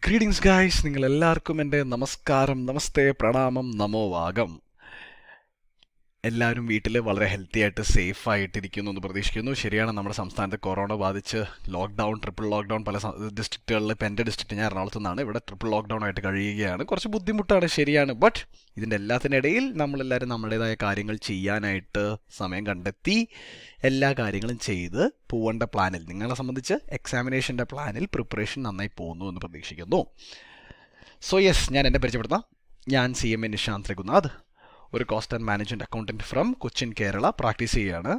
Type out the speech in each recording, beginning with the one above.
ഗ്രീഡിങ്സ് guys, നിങ്ങൾ എല്ലാവർക്കും എൻ്റെ നമസ്കാരം, നമസ്തേ, പ്രണാമം, നമോവാകം. എല്ലാവരും വീട്ടിൽ വളരെ ഹെൽത്തി ആയിട്ട് സേഫ് ആയിട്ടിരിക്കുന്നു എന്ന് പ്രതീക്ഷിക്കുന്നു. ശരിയാണ്, നമ്മുടെ സംസ്ഥാനത്ത് കൊറോണ ബാധിച്ച് ട്രിപ്പിൾ ലോക്ക്ഡൗൺ പല ഡിസ്ട്രിക്റ്റുകളിൽ. ഇപ്പോൾ എൻ്റെ ഡിസ്ട്രിക്റ്റ്, ഞാൻ എറണാകുളത്ത് നിന്നാണ്, ഇവിടെ ട്രിപ്പിൾ ലോക്ക്ഡൗൺ ആയിട്ട് കഴിയുകയാണ്. കുറച്ച് ബുദ്ധിമുട്ടാണ്, ശരിയാണ്. ബട്ട് ഇതിൻ്റെ എല്ലാത്തിനിടയിൽ നമ്മളെല്ലാവരും നമ്മുടേതായ കാര്യങ്ങൾ ചെയ്യാനായിട്ട് സമയം കണ്ടെത്തി എല്ലാ കാര്യങ്ങളും ചെയ്ത് പോവേണ്ട പ്ലാനിൽ, നിങ്ങളെ സംബന്ധിച്ച് എക്സാമിനേഷൻ്റെ പ്ലാനിൽ പ്രിപ്പറേഷൻ നന്നായി പോകുന്നു എന്ന് പ്രതീക്ഷിക്കുന്നു. സോ യെസ്, ഞാൻ എന്നെ പരിചയപ്പെടുത്താം. ഞാൻ CMA നിഷാന്ത് രഘുനാഥ്, ഒരു cost and management accountant from Cochin, Kerala practice ചെയ്യുകയാണ്.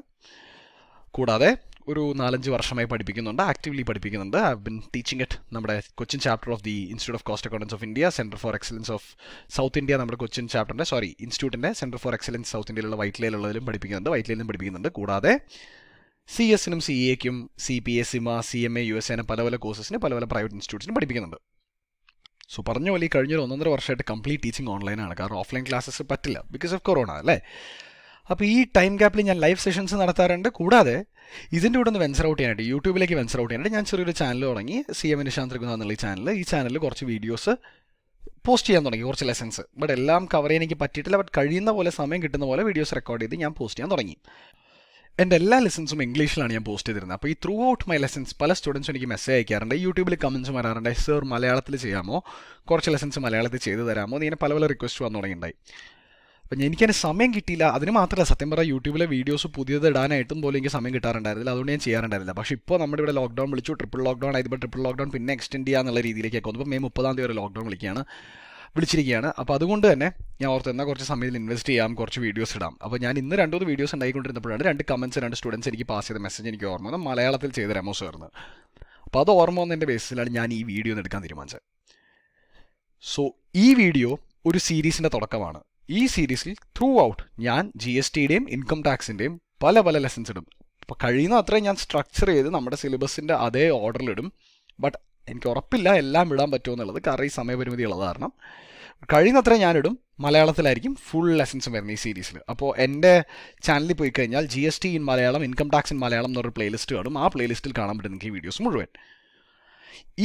കൂടാതെ ഒരു 4-5 വർഷമായി പഠിപ്പിക്കുന്നുണ്ട്, ആക്റ്റീവ്ലി പഠിപ്പിക്കുന്നുണ്ട്. I have been teaching at നമ്മുടെ Cochin chapter of the institute of cost accountants of India, centre for excellence of South India. നമ്മുടെ കൊച്ചിൻ ചാപ്റ്ററിൻ്റെ ഇൻസ്റ്റിറ്റ്യൂട്ടിൻ്റെ സെൻറ്റർ ഫോർ എക്സലൻസ് സൗത്ത് ഇന്ത്യയിലുള്ള വൈറ്റ്ലയിലുള്ളതിലും പഠിപ്പിക്കുന്നുണ്ട്, പഠിപ്പിക്കുന്നുണ്ട്. കൂടാതെ CS-നും CA-ക്കും CPA, CIMA, CMA, USA പല പല കോഴ്സസിന് പല പല പ്രൈവറ്റ് ഇൻസ്റ്റിറ്റ്യൂട്ട്സിനും പഠിപ്പിക്കുന്നുണ്ട്. സോ പറഞ്ഞ പോലെ ഈ കഴിഞ്ഞൊരു 1.5 വർഷമായിട്ട് കംപ്ലീറ്റ് ടീച്ചിങ് ഓൺലൈനാണ്. കാരണം ഓഫ്ലൈൻ ക്ലാസ്സസ് പറ്റില്ല ബിക്കോസ് ഓഫ് കൊറോണ അല്ലേ. അപ്പോൾ ഈ ടൈം ഗ്യാപ്പിൽ ഞാൻ ലൈവ് സെഷൻസ് നടത്താറുണ്ട്. കൂടാതെ ഇതിൻ്റെ കൂടെ ഒന്ന് വെൻസർ ഔട്ട് ചെയ്യാനായിട്ട്, യൂട്യൂബിലേക്ക് വെൻസർ ഔട്ട് ചെയ്യാനായിട്ട് ഞാൻ ചെറിയൊരു ചാനൽ തുടങ്ങി, CMA നിഷാന്ത് രഘുനാഥ് എന്നുള്ള ഈ ചാനലിൽ കുറച്ച് വീഡിയോസ് പോസ്റ്റ് ചെയ്യാൻ തുടങ്ങി, കുറച്ച് ലെസൺസ്. ബട്ട് എല്ലാം കവർ ചെയ്യാൻ എനിക്ക് പറ്റിയിട്ടില്ല. ബട്ട് കഴിയുന്ന പോലെ, സമയം കിട്ടുന്ന പോലെ വീഡിയോസ് റെക്കോർഡ് ചെയ്ത് ഞാൻ പോസ്റ്റ് ചെയ്യാൻ തുടങ്ങി. എൻ്റെ എല്ലാ ലെസൺസും ഇംഗ്ലീഷിലാണ് ഞാൻ പോസ്റ്റ് ചെയ്തിരുന്നത്. അപ്പോൾ ഈ ത്രൂ ഔട്ട് മൈ ലെസൺസ് പല സ്റ്റുഡൻസും എനിക്ക് മെസ്സേജ് അയക്കാറുണ്ട്, യൂട്യൂബിൽ കമൻസ് വരാറുണ്ട്, സർ മലയാളത്തിൽ ചെയ്യാമോ, കുറച്ച് ലെസൺസ് മലയാളത്തിൽ ചെയ്ത് തരാമോ, ഇങ്ങനെ പല പല റിക്വസ്റ്റ് വന്നു തുടങ്ങിയിട്ടുണ്ടായി. അപ്പം എനിക്കതിന് സമയം കിട്ടിയില്ല. അതിന് മാത്രമല്ല, സത്യം പറഞ്ഞാൽ യൂട്യൂബിലെ വീഡിയോസ് പുതിയത് ഇടാനായിട്ടും പോലും എനിക്ക് സമയം കിട്ടാറുണ്ടായിരുന്നില്ല. അതുകൊണ്ട് ഞാൻ ചെയ്യാറുണ്ടായിരുന്നില്ല. പക്ഷേ ഇപ്പോൾ നമ്മുടെ ഇവിടെ ലോക്ക്ഡൗൺ വിളിച്ചു, ട്രിപ്പിൾ ലോക്ക്ഡൗൺ ആയപ്പോൾ ട്രിപ്പിൾ ലോക്ക്ഡൗൺ പിന്നെ എക്സ്റ്റെൻഡ് ചെയ്യാന്നുള്ള രീതിയിലേക്കൊക്കെ വന്നു. ഇപ്പോൾ May 30 വരെ ലോക്ക്ഡൗൺ വിളിച്ചിരിക്കുകയാണ്. അപ്പോൾ അതുകൊണ്ട് തന്നെ ഞാൻ ഓർത്ത് എന്നാൽ കുറച്ച് സമയത്തിൽ ഇൻവെസ്റ്റ് ചെയ്യാം, കുറച്ച് വീഡിയോസ് ഇടാം. അപ്പോൾ ഞാൻ ഇന്ന് 2-3 വീഡിയോസ് ഉണ്ടായിക്കൊണ്ടിരുന്നപ്പോഴാണ് 2 കമൻസ് 2 സ്റ്റുഡൻസ് എനിക്ക് പാസ് ചെയ്ത മെസ്സേജ് എനിക്ക് ഓർമ്മ വന്നു, മലയാളത്തിൽ ചെയ്ത് തരാമോ സാറിന്. അപ്പോൾ അത് ഓർമ്മ വന്നതിൻ്റെ ബേസിസിലാണ് ഞാൻ ഈ വീഡിയോ ഒന്ന് എടുക്കാൻ തീരുമാനിച്ചത്. സോ ഈ വീഡിയോ ഒരു സീരീസിൻ്റെ തുടക്കമാണ്. ഈ സീരീസിൽ ത്രൂ ഔട്ട് ഞാൻ GSTയുടെയും ഇൻകം ടാക്സിൻ്റെയും പല പല ലെസൺസ് ഇടും. അപ്പോൾ കഴിയുന്ന അത്രയും ഞാൻ സ്ട്രക്ചർ ചെയ്ത് നമ്മുടെ സിലബസിൻ്റെ അതേ ഓർഡറിലിടും. ബട്ട് എനിക്ക് ഉറപ്പില്ല എല്ലാം ഇടാൻ പറ്റുമെന്നുള്ളത്, കാരണം ഈ സമയപരിമിതി ഉള്ളത് കാരണം. കഴിയുന്നത്ര ഞാനിടും, മലയാളത്തിലായിരിക്കും ഫുൾ ലെസൺസും വരുന്നത് ഈ സീരീസിൽ. അപ്പോൾ എൻ്റെ ചാനലിൽ പോയി കഴിഞ്ഞാൽ GST in Malayalam, income tax in Malayalam എന്നൊരു പ്ലേലിസ്റ്റ് കാണും. ആ പ്ലേലിസ്റ്റിൽ കാണാൻ പറ്റും നിങ്ങൾക്ക് ഈ വീഡിയോസ് മുഴുവൻ.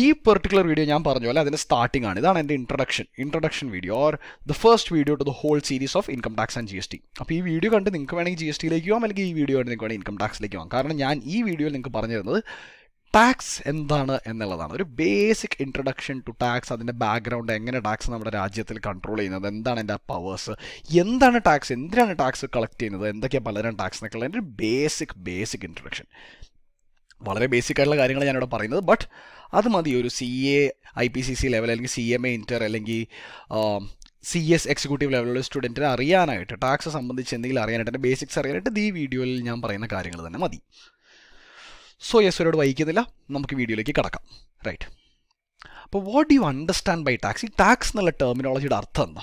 ഈ പെർട്ടിക്കുലർ വീഡിയോ ഞാൻ പറഞ്ഞ പോലെ അതിൻ്റെ സ്റ്റാർട്ടിംഗ് ആണ്. ഇതാണ് എൻ്റെ introduction video, or the first video to the whole series of income tax and GST. അപ്പോൾ ഈ വീഡിയോ കണ്ട് നിങ്ങൾക്ക് വേണമെങ്കിൽ GSTയിലേക്ക് പോകാം, അല്ലെങ്കിൽ ഈ വീഡിയോ കണ്ട് നിങ്ങൾക്ക് വേണമെങ്കിൽ ഇൻകം ടാക്സിലേക്ക് പോകാം. കാരണം ഞാൻ ഈ വീഡിയോയിൽ നിങ്ങൾക്ക് പറഞ്ഞു തരുന്നത് ടാക്സ് എന്താണ് എന്നുള്ളതാണ്. ഒരു ബേസിക് ഇൻട്രൊഡക്ഷൻ ടു ടാക്സ്, അതിൻ്റെ ബാക്ക്ഗ്രൗണ്ട്, എങ്ങനെ ടാക്സ് നമ്മുടെ രാജ്യത്തിൽ കൺട്രോൾ ചെയ്യുന്നത്, എന്താണ് എൻ്റെ പവേഴ്സ്, എന്താണ് ടാക്സ്, എന്തിനാണ് ടാക്സ് കളക്ട് ചെയ്യുന്നത്, എന്തൊക്കെയാണ് പലതരം ടാക്സ് എന്നൊക്കെ ഉള്ള ഒരു ബേസിക് ഇൻട്രൊഡക്ഷൻ. വളരെ ബേസിക് ആയിട്ടുള്ള കാര്യങ്ങൾ ഞാനിവിടെ പറയുന്നത്. ബട്ട് അത് മതി ഒരു CA IPCC ലെവൽ, അല്ലെങ്കിൽ CMA ഇന്റർ, അല്ലെങ്കിൽ CS എക്സിക്യൂട്ടീവ് ലെവലുള്ള സ്റ്റുഡൻറ്റിനെ അറിയാനായിട്ട്, ടാക്സ് സംബന്ധിച്ച് എന്തെങ്കിലും അറിയാനായിട്ട്, എൻ്റെ ബേസിക്സ് അറിയാനായിട്ട് ഈ വീഡിയോയിൽ ഞാൻ പറയുന്ന കാര്യങ്ങൾ തന്നെ മതി. സോ യെസ്, ഒരുപാട് വൈകുന്നില്ല, നമുക്ക് വീഡിയോയിലേക്ക് കടക്കാം. റൈറ്റ്. അപ്പോൾ what do you understand by tax? ഈ ടാക്സ് എന്നുള്ള ടെർമിനോളജിയുടെ അർത്ഥം എന്താ?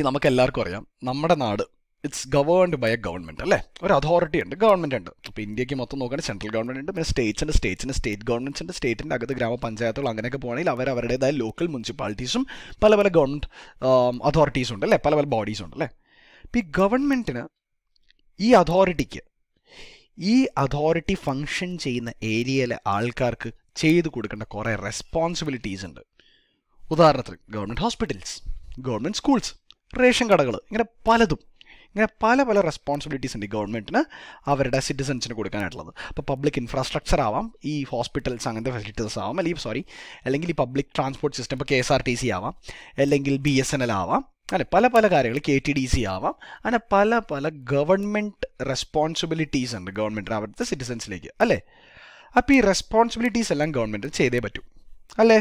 നമുക്ക് എല്ലാവർക്കും അറിയാം, നമ്മുടെ നാട് it's governed by a government അല്ലേ. ഒരു അതോറിറ്റി ഉണ്ട്, ഗവൺമെൻറ് ഉണ്ട്. അപ്പോൾ ഇന്ത്യക്ക് മൊത്തം നോക്കുകയാണെങ്കിൽ സെൻട്രൽ ഗവൺമെൻറ് ഉണ്ട്, പിന്നെ സ്റ്റേറ്റ്സിന് സ്റ്റേറ്റ് ഗവൺമെൻറ്റ്സ് ഉണ്ട്. സ്റ്റേറ്റിൻ്റെ അകത്ത് ഗ്രാമപഞ്ചായത്തുകൾ അങ്ങനെയൊക്കെ പോകണമെങ്കിൽ അവരുടേതായ ലോക്കൽ മുനിസിപ്പാലിറ്റീസും പല പല ഗവൺമെൻറ് അതോറിറ്റീസും ഉണ്ട് അല്ലേ, പല പല ബോഡീസും ഉണ്ട് അല്ലേ. ഇപ്പോൾ ഈ ഗവൺമെൻറ്റിന്, ഈ അതോറിറ്റി ഫങ്ഷൻ ചെയ്യുന്ന ഏരിയയിലെ ആൾക്കാർക്ക് ചെയ്തു കൊടുക്കേണ്ട കുറേ റെസ്പോൺസിബിലിറ്റീസ് ഉണ്ട്. ഉദാഹരണത്തിന് government hospitals, government schools, ration കടകൾ, ഇങ്ങനെ പല പല റെസ്പോൺസിബിലിറ്റീസ് ഉണ്ട് ഈ ഗവൺമെൻറ്റിന് അവരുടെ സിറ്റിസൺസിന് കൊടുക്കാനായിട്ടുള്ളത്. അപ്പോൾ പബ്ലിക് ഇൻഫ്രാസ്ട്രക്ചർ ആവാം, ഈ ഹോസ്പിറ്റൽസ് അങ്ങനത്തെ ഫെസിലിറ്റീസ് ആവാം, അല്ലെങ്കിൽ ഈ പബ്ലിക് ട്രാൻസ്പോർട്ട് സിസ്റ്റം, ഇപ്പോൾ KSRTC ആവാം, അല്ലെങ്കിൽ BSNL ആവാം, അല്ലെ പല പല കാര്യങ്ങൾ, KTDC ആവാം. അങ്ങനെ പല പല ഗവൺമെൻറ് റെസ്പോൺസിബിലിറ്റീസ് ഉണ്ട് ഗവൺമെൻറ്റിന് അവരുടെ സിറ്റിസൺസിലേക്ക് അല്ലേ. അപ്പോൾ ഈ റെസ്പോൺസിബിലിറ്റീസ് എല്ലാം ഗവൺമെൻറ് ചെയ്തേ പറ്റൂ അല്ലേ.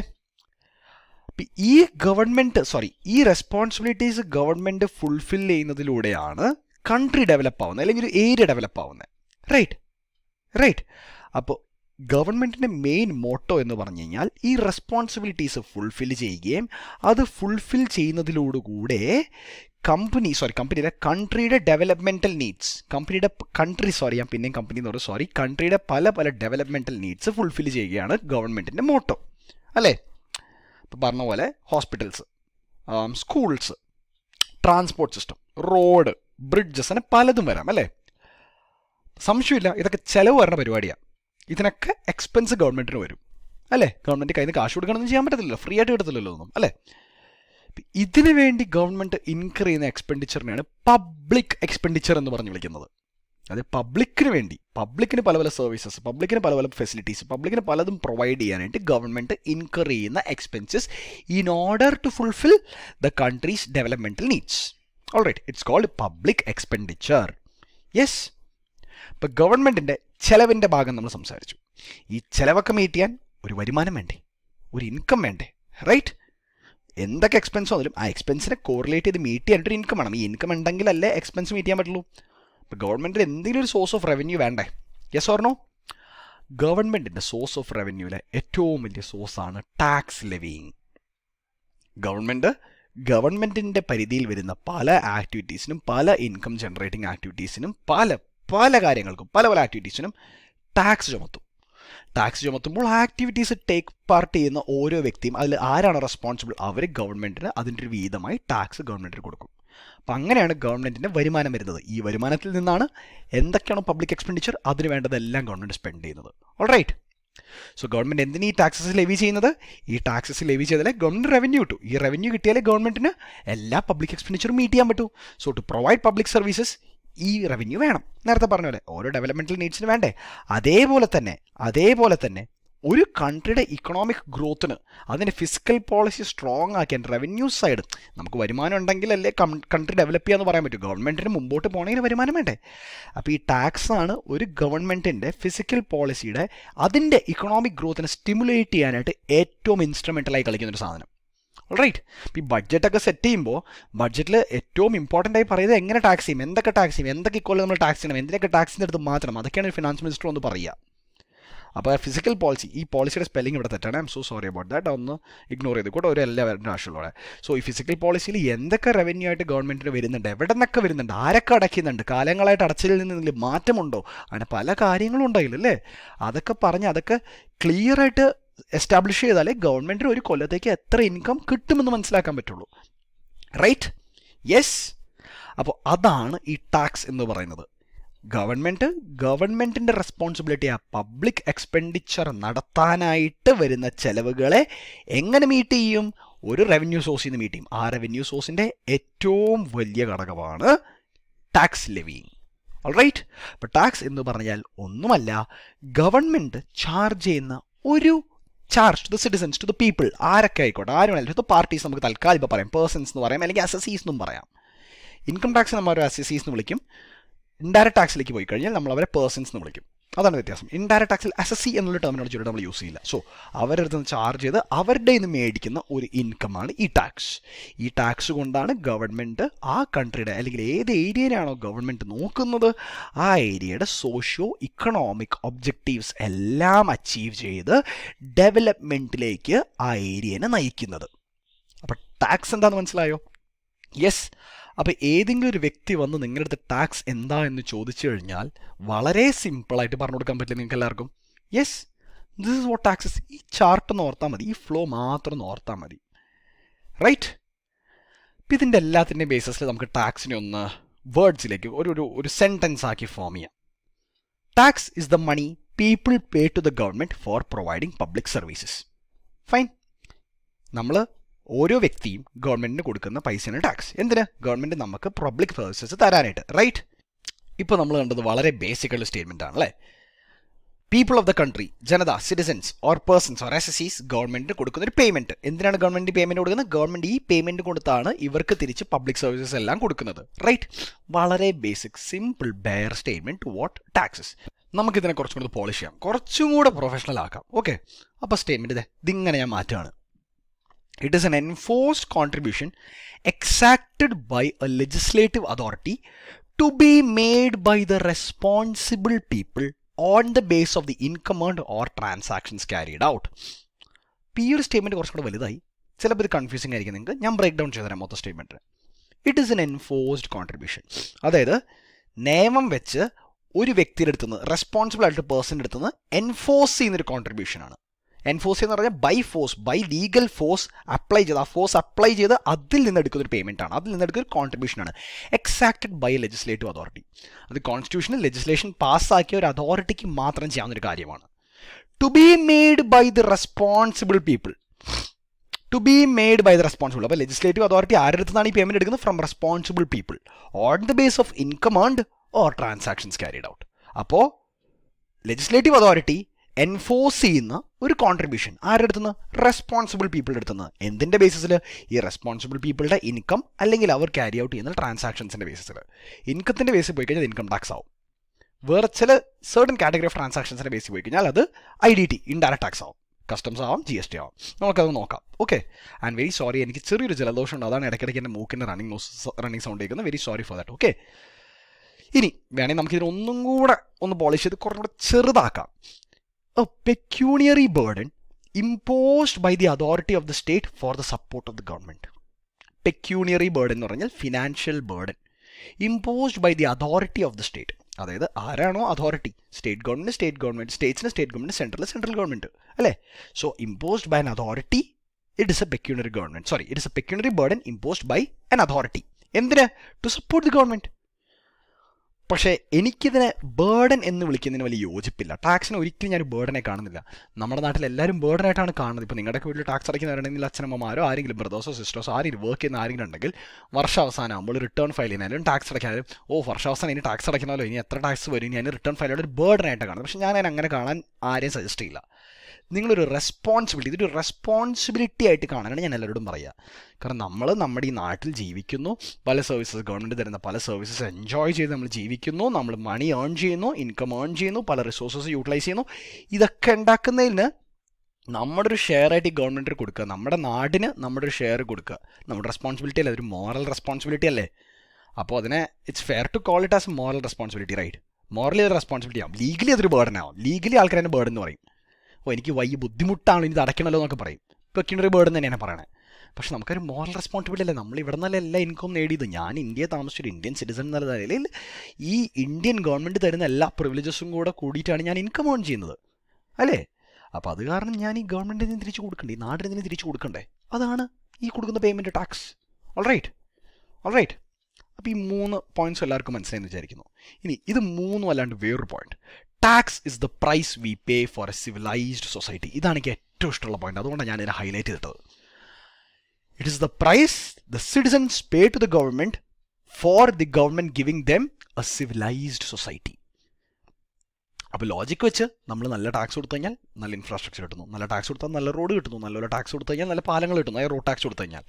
ഈ റെസ്പോൺസിബിലിറ്റീസ് ഗവൺമെൻറ് ഫുൾഫിൽ ചെയ്യുന്നതിലൂടെയാണ് കൺട്രി ഡെവലപ്പ് ആവുന്നത്, അല്ലെങ്കിൽ ഒരു ഏരിയ ഡെവലപ്പ് ആവുന്നത്. റൈറ്റ്. അപ്പോൾ ഗവൺമെൻറ്റിൻ്റെ മെയിൻ മോട്ടോ എന്ന് പറഞ്ഞു കഴിഞ്ഞാൽ ഈ റെസ്പോൺസിബിലിറ്റീസ് ഫുൾഫിൽ ചെയ്യുകയും അത് ഫുൾഫിൽ ചെയ്യുന്നതിലൂടെ കൺട്രിയുടെ ഡെവലപ്മെൻറ്റൽ നീഡ്സ്, കൺട്രിയുടെ പല പല ഡെവലപ്മെൻറ്റൽ നീഡ്സ് ഫുൾഫിൽ ചെയ്യുകയാണ് ഗവൺമെൻറ്റിൻ്റെ മോട്ടോ അല്ലേ. ഇപ്പോൾ പറഞ്ഞ പോലെ hospitals, schools, transport system, road, bridges, അങ്ങനെ പലതും വരാം അല്ലേ. സംശയമില്ല, ഇതൊക്കെ ചിലവ് വരുന്ന പരിപാടിയാണ്. ഇതിനൊക്കെ എക്സ്പെൻസ് ഗവൺമെൻറ്റിന് വരും അല്ലേ? ഗവൺമെൻറ് കയ്യിൽ നിന്ന് കാശ് കൊടുക്കണമെന്ന് ചെയ്യാൻ പറ്റത്തില്ലല്ലോ, ഫ്രീ ആയിട്ട് കിട്ടത്തില്ലല്ലോ ഒന്നും, അല്ലേ? ഇതിനു വേണ്ടി ഗവൺമെൻറ് ഇൻകർ ചെയ്യുന്ന എക്സ്പെൻഡിച്ചറിനെയാണ് പബ്ലിക് എക്സ്പെൻഡിച്ചർ എന്ന് പറഞ്ഞ് വിളിക്കുന്നത്. അത് പബ്ലിക്കിന് വേണ്ടി, പബ്ലിക്കിന് പല പല സർവീസസ്, പബ്ലിക്കിന് പല പല ഫെസിലിറ്റീസ്, പബ്ലിക്കിന് പലതും പ്രൊവൈഡ് ചെയ്യാനായിട്ട് ഗവൺമെൻറ് ഇൻകർ ചെയ്യുന്ന expenses in order to fulfil the country's developmental needs. Alright, it's called public expenditure. Yes. ഇപ്പോൾ ഗവൺമെൻറ്റിൻ്റെ ചിലവിൻ്റെ ഭാഗം നമ്മൾ സംസാരിച്ചു. ഈ ചിലവൊക്കെ മീറ്റ് ചെയ്യാൻ ഒരു വരുമാനം വേണ്ടേ, ഒരു ഇൻകം വേണ്ടേ, റൈറ്റ്? എന്തൊക്കെ എക്സ്പെൻസ് വന്നാലും ആ എക്സ്പെൻസിനെ കോറിലേറ്റ് ചെയ്ത് മീറ്റ് ചെയ്യാനായിട്ടൊരു ഇൻകം വേണം. ഈ ഇൻകം ഉണ്ടെങ്കിലല്ലേ എക്സ്പെൻസ് മീറ്റ് ചെയ്യാൻ പറ്റുള്ളൂ. ഇപ്പോൾ ഗവൺമെൻറ്റിന് എന്തെങ്കിലും ഒരു സോഴ്സ് ഓഫ് റവന്യൂ വേണ്ടേ? Yes or no? ഗവൺമെൻറ്റിൻ്റെ സോഴ്സ് ഓഫ് റവന്യൂവിലെ ഏറ്റവും വലിയ സോഴ്സാണ് ടാക്സ് ലെവിയിങ്. ഗവൺമെൻറ്റിൻ്റെ പരിധിയിൽ വരുന്ന പല ആക്ടിവിറ്റീസിനും, പല ഇൻകം ജനറേറ്റിംഗ് ആക്ടിവിറ്റീസിനും, പല കാര്യങ്ങൾക്കും, പല ആക്ടിവിറ്റീസിനും ടാക്സ് ചുമത്തും. ടാക്സ് ചുമത്തുമ്പോൾ ആക്ടിവിറ്റീസ് ടേക്ക് പാർട്ട് ചെയ്യുന്ന ഓരോ വ്യക്തിയും അതിൽ ആരാണ് റെസ്പോൺസിബിൾ, അവർ ഗവൺമെൻറ്റിന് അതിൻ്റെ ഒരു വീതമായി ടാക്സ് ഗവൺമെൻറ്റിന് കൊടുക്കും. അപ്പം അങ്ങനെയാണ് ഗവൺമെൻറ്റിൻ്റെ വരുമാനം വരുന്നത്. ഈ വരുമാനത്തിൽ നിന്നാണ് എന്തൊക്കെയാണോ പബ്ലിക് എക്സ്പെൻഡിച്ചർ അതിന് വേണ്ടതെല്ലാം ഗവൺമെൻറ് സ്പെൻഡ് ചെയ്യുന്നത്. ഓൾറൈറ്റ്. സോ ഗവൺമെൻറ് എന്തിന് ഈ ടാക്സസ് ലെവി ചെയ്യുന്നത്? ഈ ടാക്സസ് ലെവി ചെയ്താലേ ഗവൺമെൻറ് റവന്യൂ കിട്ടൂ. ഈ റവന്യൂ കിട്ടിയാലേ ഗവൺമെൻറ്റിന് എല്ലാ പബ്ലിക് എക്സ്പെൻഡിച്ചറും മീറ്റ് ചെയ്യാൻ പറ്റൂ. So to provide public services ഈ റവന്യൂ വേണം. നേരത്തെ പറഞ്ഞ പോലെ ഓരോ ഡെവലപ്മെൻറ്റൽ നീഡ്സിന് വേണ്ടേ? അതേപോലെ തന്നെ ഒരു കൺട്രിയുടെ ഇക്കണോമിക് ഗ്രോത്തിന് അതിൻ്റെ ഫിസിക്കൽ പോളിസി സ്ട്രോങ് ആക്കിയാൽ റവന്യൂ സൈഡ് നമുക്ക് വരുമാനം ഉണ്ടെങ്കിലല്ലേ കൺട്രി ഡെവലപ്പ് ചെയ്യാന്ന് പറയാൻ പറ്റും. ഗവൺമെൻറ്റിന് മുമ്പോട്ട് പോകണമെങ്കിൽ വരുമാനം വേണ്ടേ? അപ്പോൾ ഈ ടാക്സ് ആണ് ഒരു ഗവൺമെൻറ്റിൻ്റെ ഫിസിക്കൽ പോളിസിയുടെ അതിൻ്റെ ഇക്കണോമിക് ഗ്രോത്തിനെ സ്റ്റിമുലേറ്റ് ചെയ്യാനായിട്ട് ഏറ്റവും ഇൻസ്ട്രുമെൻ്റലായി കളിക്കുന്നൊരു സാധനം. റൈറ്റ്. ഇപ്പോൾ ഈ ബഡ്ജറ്റൊക്കെ സെറ്റ് ചെയ്യുമ്പോൾ ബഡ്ജറ്റിൽ ഏറ്റവും ഇമ്പോർട്ടൻ്റ് ആയി പറയുന്നത് എങ്ങനെ ടാക്സ് ചെയ്യും, എന്തൊക്കെ ടാക്സ് ചെയ്യും, എന്തൊക്കെ ഇക്കൊല്ലം നമ്മൾ ടാക്സ് ചെയ്യണം, എന്തിനൊക്കെ ടാക്സിൻ്റെ അടുത്ത് മാറ്റണം, അതൊക്കെയാണ് ഫിനാൻസ് മിനിസ്റ്റർ ഒന്ന് പറയുക. അപ്പോൾ ഫിസിക്കൽ പോളിസി, ഈ പോളിസിയുടെ സ്പെല്ലിംഗ് ഇവിടെ തെറ്റാണ്, I M so sorry about that, ഒന്ന് ഇഗ്നോർ ചെയ്ത് കൂടെ ഒരു എല്ലാവരുടെ ആവശ്യമുള്ളൂടെ. സോ ഈ ഫിസിക്കൽ പോളിസിയിൽ എന്തൊക്കെ റവന്യൂ ആയിട്ട് ഗവൺമെൻറ്റിന് വരുന്നുണ്ട്, എവിടെ നിന്നൊക്കെ വരുന്നുണ്ട്, ആരൊക്കെ അടയ്ക്കുന്നുണ്ട്, കാലങ്ങളായിട്ട് അടച്ചതിൽ നിന്ന് മാറ്റമുണ്ടോ, അങ്ങനെ പല കാര്യങ്ങളും ഉണ്ടായില്ലല്ലേ, അതൊക്കെ പറഞ്ഞ് അതൊക്കെ ക്ലിയർ ആയിട്ട് എസ്റ്റാബ്ലിഷ് ചെയ്താലേ ഗവൺമെൻറ്റിന് ഒരു കൊല്ലത്തേക്ക് എത്ര ഇൻകം കിട്ടുമെന്ന് മനസ്സിലാക്കാൻ പറ്റുള്ളൂ. റൈറ്റ്? യെസ്. അപ്പോൾ അതാണ് ഈ ടാക്സ് എന്ന് പറയുന്നത്. ഗവൺമെൻറ്റിൻ്റെ റെസ്പോൺസിബിലിറ്റി ആ പബ്ലിക് എക്സ്പെൻഡിച്ചർ നടത്താനായിട്ട് വരുന്ന ചെലവുകളെ എങ്ങനെ മീറ്റ് ചെയ്യും? ഒരു റവന്യൂ സോഴ്സിൽ നിന്ന് മീറ്റ് ചെയ്യും. ആ റവന്യൂ സോഴ്സിൻ്റെ ഏറ്റവും വലിയ ഘടകമാണ് ടാക്സ് ലെവിയിങ്. ഓൾറൈറ്റ്. അപ്പോൾ ടാക്സ് എന്ന് പറഞ്ഞാൽ ഒന്നുമല്ല, ഗവൺമെൻറ് ചാർജ് ചെയ്യുന്ന ഒരു charge to the citizens, to the people, ആരൊക്കെ ആയിക്കോട്ടെ, ആരും അല്ല, പാർട്ടീസ് നമുക്ക് തൽക്കാലം ഇപ്പോൾ പറയാം, പേഴ്സൺസ് എന്ന് പറയാം, അല്ലെങ്കിൽ അസസീസ് എന്നും പറയാം. ഇൻകം ടാക്സ് നമ്മൾ അസസീസ് എന്ന് വിളിക്കും. ഇൻഡയറക്റ്റ് ടാക്സിലേക്ക് പോയി കഴിഞ്ഞാൽ നമ്മൾ അവരെ പേഴ്സൺസ് എന്ന് വിളിക്കും. അതാണ് വ്യത്യാസം. ഇൻഡയറക്റ്റ് ടാക്സിൽ അസസി എന്നുള്ള ടെർമിനോളജി നമ്മൾ യൂസ് ചെയ്യില്ല. സോ അവരുടെ അടുത്ത് നിന്ന് ചാർജ് ചെയ്ത് അവരുടെ നിന്ന് മേടിക്കുന്ന ഒരു ഇൻകമാണ് ഈ ടാക്സ്. ഈ ടാക്സ് കൊണ്ടാണ് ഗവൺമെൻറ് ആ കൺട്രിയുടെ അല്ലെങ്കിൽ ഏത് ഏരിയയിലാണോ ഗവൺമെൻറ് നോക്കുന്നത് ആ ഏരിയയുടെ സോഷ്യോ ഇക്കണോമിക് ഒബ്ജക്റ്റീവ്സ് എല്ലാം അച്ചീവ് ചെയ്ത് ഡെവലപ്മെൻറ്റിലേക്ക് ആ ഏരിയനെ നയിക്കുന്നത്. അപ്പോൾ ടാക്സ് എന്താണെന്ന് മനസ്സിലായോ? യെസ്. അപ്പോൾ ഏതെങ്കിലും ഒരു വ്യക്തി വന്ന് നിങ്ങളുടെ അടുത്ത് ടാക്സ് എന്താ എന്ന് ചോദിച്ചു കഴിഞ്ഞാൽ വളരെ സിമ്പിളായിട്ട് പറഞ്ഞു കൊടുക്കാൻ പറ്റില്ല നിങ്ങൾക്ക് എല്ലാവർക്കും. Yes, this is what taxes. ഈ ചാർട്ട് ഒന്ന് ഓർത്താൽ മതി, ഈ ഫ്ലോ മാത്രം ഒന്ന് ഓർത്താൽ മതി. റൈറ്റ്. ഇപ്പം ഇതിൻ്റെ എല്ലാത്തിൻ്റെയും ബേസിസിൽ നമുക്ക് ടാക്സിനെ ഒന്ന് വേർഡ്സിലേക്ക് ഒരു സെൻറ്റൻസ് ആക്കി ഫോം ചെയ്യാം. Tax is the money people pay to the government for providing public services. Fine. നമ്മൾ ഓരോ വ്യക്തിയും ഗവൺമെൻറ്റിന് കൊടുക്കുന്ന പൈസയാണ് ടാക്സ്. എന്തിന്? ഗവൺമെൻറ് നമുക്ക് പബ്ലിക് സർവീസസ് തരാനായിട്ട്. റൈറ്റ്. ഇപ്പോൾ നമ്മൾ കണ്ടത് വളരെ ബേസിക് ആയിട്ടുള്ള സ്റ്റേറ്റ്മെൻ്റ് ആണല്ലേ. പീപ്പിൾ ഓഫ് ദ കൺട്രി, ജനത, citizens or persons or assessees ഗവൺമെൻറ്റിന് കൊടുക്കുന്ന ഒരു പേയ്മെൻറ്റ്. എന്തിനാണ് ഗവൺമെൻറ് പേയ്മെൻറ്റ് കൊടുക്കുന്നത്? ഗവൺമെൻറ് ഈ പേയ്മെൻറ്റ് കൊടുത്താണ് ഇവർക്ക് തിരിച്ച് പബ്ലിക് സർവീസസ് എല്ലാം കൊടുക്കുന്നത്. റൈറ്റ്. വളരെ basic simple bare statement to what taxes. നമുക്കിതിനെ കുറച്ചും കൂടി പോളിഷ് ചെയ്യാം, കുറച്ചും കൂടെ പ്രൊഫഷണൽ ആക്കാം. ഓക്കെ. അപ്പോൾ സ്റ്റേറ്റ്മെൻറ്റ് ഇതിങ്ങനെ ഞാൻ മാറ്റുകയാണ്. It is an enforced contribution exacted by a legislative authority to be made by the responsible people on the basis of the income earned or transactions carried out. ഈ ഒരു statement കുറച്ചുകൂടെ വലുതായി, ചിലപ്പോൾ ഇത് കൺഫ്യൂസിങ് ആയിരിക്കും നിങ്ങൾക്ക്. ഞാൻ ബ്രേക്ക് ഡൗൺ ചെയ്തുതരാം മൊത്തം statement. It is N enforced contribution. അതായത് നിയമം വെച്ച് ഒരു വ്യക്തിയുടെ അടുത്തുനിന്ന്, റെസ്പോൺസിബിൾ ആയിട്ട് പേഴ്സൻ്റെ അടുത്തുനിന്ന് എൻഫോഴ്സ് ചെയ്യുന്നൊരു കോൺട്രിബ്യൂഷനാണ്. എൻഫോഴ്സ് എന്ന് പറഞ്ഞാൽ ബൈ ലീഗൽ ഫോഴ്സ് അപ്ലൈ ചെയ്ത്, ആ ഫോഴ്സ് അപ്ലൈ ചെയ്ത് അതിൽ നിന്ന് എടുക്കുന്നൊരു പേയ്മെൻ്റ് ആണ്, അതിൽ നിന്ന് എടുക്കുന്ന കോൺട്രിബ്യൂഷനാണ്. Exacted by legislative authority. അത് കോൺസ്റ്റിറ്റ്യൂഷനിൽ ലെജിസ്ലേഷൻ പാസ്സാക്കിയ ഒരു അതോറിറ്റിക്ക് മാത്രം ചെയ്യാവുന്നൊരു കാര്യമാണ്. To be made by the responsible people. To be made by the responsible. അപ്പോൾ ലെജിസ്ലേറ്റീവ് അതോറിറ്റി ആരുടെ അടുത്താണ് ഈ പേയ്മെന്റ് എടുക്കുന്നത്? From responsible people on the base of income earned or transactions carried out. അപ്പോൾ ലെജിസ്ലേറ്റീവ് അതോറിറ്റി എൻഫോഴ്സ് ചെയ്യുന്ന ഒരു contribution ആരുടെ അടുത്തുനിന്ന്? റെസ്പോൺസിബിൾ പീപ്പിളുടെ അടുത്തുനിന്ന്. എന്തിൻ്റെ ബേസിസിൽ? ഈ റെസ്പോൺസിബിൾ പീപ്പിളുടെ ഇൻകം അല്ലെങ്കിൽ അവർ ക്യാരി ഔട്ട് ചെയ്യുന്ന ട്രാൻസാക്ഷൻസിൻ്റെ ബേസിസിൽ. ഇൻകത്തിൻ്റെ ബേസിൽ പോയി കഴിഞ്ഞാൽ ഇൻകം ടാക്സ് ആവും. വേറെ ചില സർട്ടൻ കാറ്റഗറി ഓഫ് ട്രാൻസാക്ഷൻസിൻ്റെ ബേസിൽ പോയി കഴിഞ്ഞാൽ അത് IDT ഇൻഡയറക്റ്റ് ടാക്സ് ആവും. കസ്റ്റംസ് ആവാം, GST ആവാം. നമുക്കത് നോക്കാം. ഓക്കെ. ആൻഡ് വെരി സോറി, എനിക്ക് ചെറിയൊരു ജലദോഷം ഉണ്ട്. അതാണ് ഇടയ്ക്കിടയ്ക്ക് എൻ്റെ മൂക്കിൻ്റെ റണ്ണിങ് സൗണ്ട് കേൾക്കുന്നത്. Very sorry for that. Okay. ഇനി വേണമെങ്കിൽ നമുക്കിതിന് ഒന്നും കൂടെ ഒന്ന് പോളിഷ് ചെയ്ത് കുറച്ചും കൂടെ ചെറുതാക്കാം. A pecuniary burden imposed by the authority of the state for the support of the government. Pecuniary burden എന്ന് പറഞ്ഞാൽ financial burden imposed by the authority of the state. അതായത് ആരാണോ അതോറിറ്റി? സ്റ്റേറ്റ് ഗവൺമെൻറ്, സ്റ്റേറ്റ്സിന് state government, central government അല്ലേ? So imposed by an authority, it is a pecuniary government. Sorry, it is a pecuniary burden imposed by an authority. എന്തിന്? To support the government. പക്ഷേ എനിക്കിതിനെ burden എന്ന് വിളിക്കുന്നതിന് വലിയ യോജിപ്പില്ല. ടാക്സിന് ഒരിക്കലും ഞാൻ ബേർഡനെ കാണുന്നില്ല. നമ്മുടെ നാട്ടിൽ എല്ലാവരും ബേർഡനായിട്ടാണ് കാണുന്നത്. ഇപ്പോൾ നിങ്ങളുടെയൊക്കെ വീട്ടിൽ ടാക്സ് അടയ്ക്കുന്നവരുണ്ടെങ്കിൽ അച്ഛനമ്മമാരോ ആരെങ്കിലും ബ്രദേഴ്സോ സിസ്റ്റേഴ്സോ ആരെങ്കിലും വർക്ക് ചെയ്യുന്ന ആരെങ്കിലും ഉണ്ടെങ്കിൽ വർഷാവസാനം ആകുമ്പോൾ റിട്ടേൺ ഫയൽ ചെയ്യാനും ടാക്സ് അടയ്ക്കാനും വർഷാവസാനം ഇനി ടാക്സ് അടയ്ക്കണമല്ലോ, ഇനി എത്ര ടാക്സ് വരും, ഇനി അതിന് റിട്ടേൺ ഫയൽ ഒരു ബേർഡനായിട്ടാണ് കാണുന്നത്. പക്ഷേ ഞാൻ അങ്ങനെ കാണാൻ ആരെയും സജസ്റ്റ് ചെയ്യില്ല. നിങ്ങളൊരു റെസ്പോൺസിബിലിറ്റി, ഇതൊരു റെസ്പോൺസിബിലിറ്റി ആയിട്ട് കാണാനാണ് ഞാൻ എല്ലാവരോടും പറയുക. കാരണം നമ്മൾ നമ്മുടെ ഈ നാട്ടിൽ ജീവിക്കുന്നു, പല സർവീസസ് ഗവൺമെൻറ് തരുന്ന പല സർവീസസ് എൻജോയ് ചെയ്ത് നമ്മൾ ജീവിക്കുന്നു, നമ്മൾ മണി ഏൺ ചെയ്യുന്നു, ഇൻകം ഏൺ ചെയ്യുന്നു, പല റിസോഴ്സസ് യൂട്ടിലൈസ് ചെയ്യുന്നു. ഇതൊക്കെ ഉണ്ടാക്കുന്നതിന് നമ്മുടെ ഒരു ഷെയർ ആയിട്ട് ഈ ഗവൺമെൻറ്റിന് കൊടുക്കുക, നമ്മുടെ നാടിന് നമ്മുടെ ഒരു ഷെയർ കൊടുക്കുക. നമ്മുടെ റെസ്പോൺസിബിലിറ്റി അല്ലേ, ഒരു മോറൽ റെസ്പോൺസിബിലിറ്റി അല്ലേ? അപ്പോൾ അതിനെ it's fair to call it as moral responsibility, right? Morally അത് റെസ്പോൺസിബിലിറ്റി ആവും, ലീഗലി അതൊരു ബേർഡൻ ആവും. ലീഗലി ആൾക്കാർ അതിനെ ബേർഡൻ എന്ന് പറയും. എനിക്ക് വലിയ ബുദ്ധിമുട്ടാണ്, ഇനി ഇത് അടയ്ക്കണമല്ലോ എന്നൊക്കെ പറയും. പെക്യൂണറി ബേർഡൻ തന്നെയാണ് പറയണത്. പക്ഷെ നമുക്കൊരു മോറൽ റെസ്പോൺസിബിലിറ്റി അല്ലേ? നമ്മൾ ഇവിടെ നിന്നല്ല എല്ലാ ഇൻകം നേടിയത്. ഞാൻ ഇന്ത്യയെ താമസിച്ചൊരു ഇന്ത്യൻ സിറ്റിസൺ എന്നുള്ള നിലയിൽ ഈ ഇന്ത്യൻ ഗവൺമെൻറ് തരുന്ന എല്ലാ പ്രിവിലേജസും കൂടെ കൂടിയിട്ടാണ് ഞാൻ ഇൻകം ഏൺ ചെയ്യുന്നത് അല്ലേ? അപ്പോൾ അത് കാരണം ഞാൻ ഈ ഗവൺമെൻറ്റിന് തിരിച്ചു കൊടുക്കണ്ടേ, ഈ നാടിന് തിരിച്ചു കൊടുക്കണ്ടേ? അതാണ് ഈ കൊടുക്കുന്ന പേയ്മെൻറ്റ് ടാക്സ്. All right. അപ്പോൾ ഈ 3 പോയിന്റ്സ് എല്ലാവർക്കും മനസ്സിലായെന്ന് വിചാരിക്കുന്നു. ഇനി ഇത് 3 അല്ലാണ്ട് വേറൊരു point, tax is the price we pay for a civilised society. ഇതാണ് എനിക്ക് ഏറ്റവും ഇഷ്ടമുള്ള പോയിന്റ്. അതുകൊണ്ടാണ് ഞാൻ ഇതിനെ ഹൈലൈറ്റ് ചെയ്തിട്ടത്. It is the price the citizens pay to the government for the government giving them a civilised society. അപ്പോൾ logic വെച്ച് നമ്മൾ നല്ല ടാക്സ് കൊടുത്തു കഴിഞ്ഞാൽ നല്ല ഇൻഫ്രാസ്ട്രക്ചർ കിട്ടുന്നു, നല്ല ടാക്സ് കൊടുത്താൽ നല്ല റോഡ് കിട്ടുന്നു, നല്ലപോലെ ടാക്സ് കൊടുത്തു കഴിഞ്ഞാൽ നല്ല പാലങ്ങൾ കിട്ടുന്നു, അതായത് റോഡ് ടാക്സ് കൊടുത്തു കഴിഞ്ഞാൽ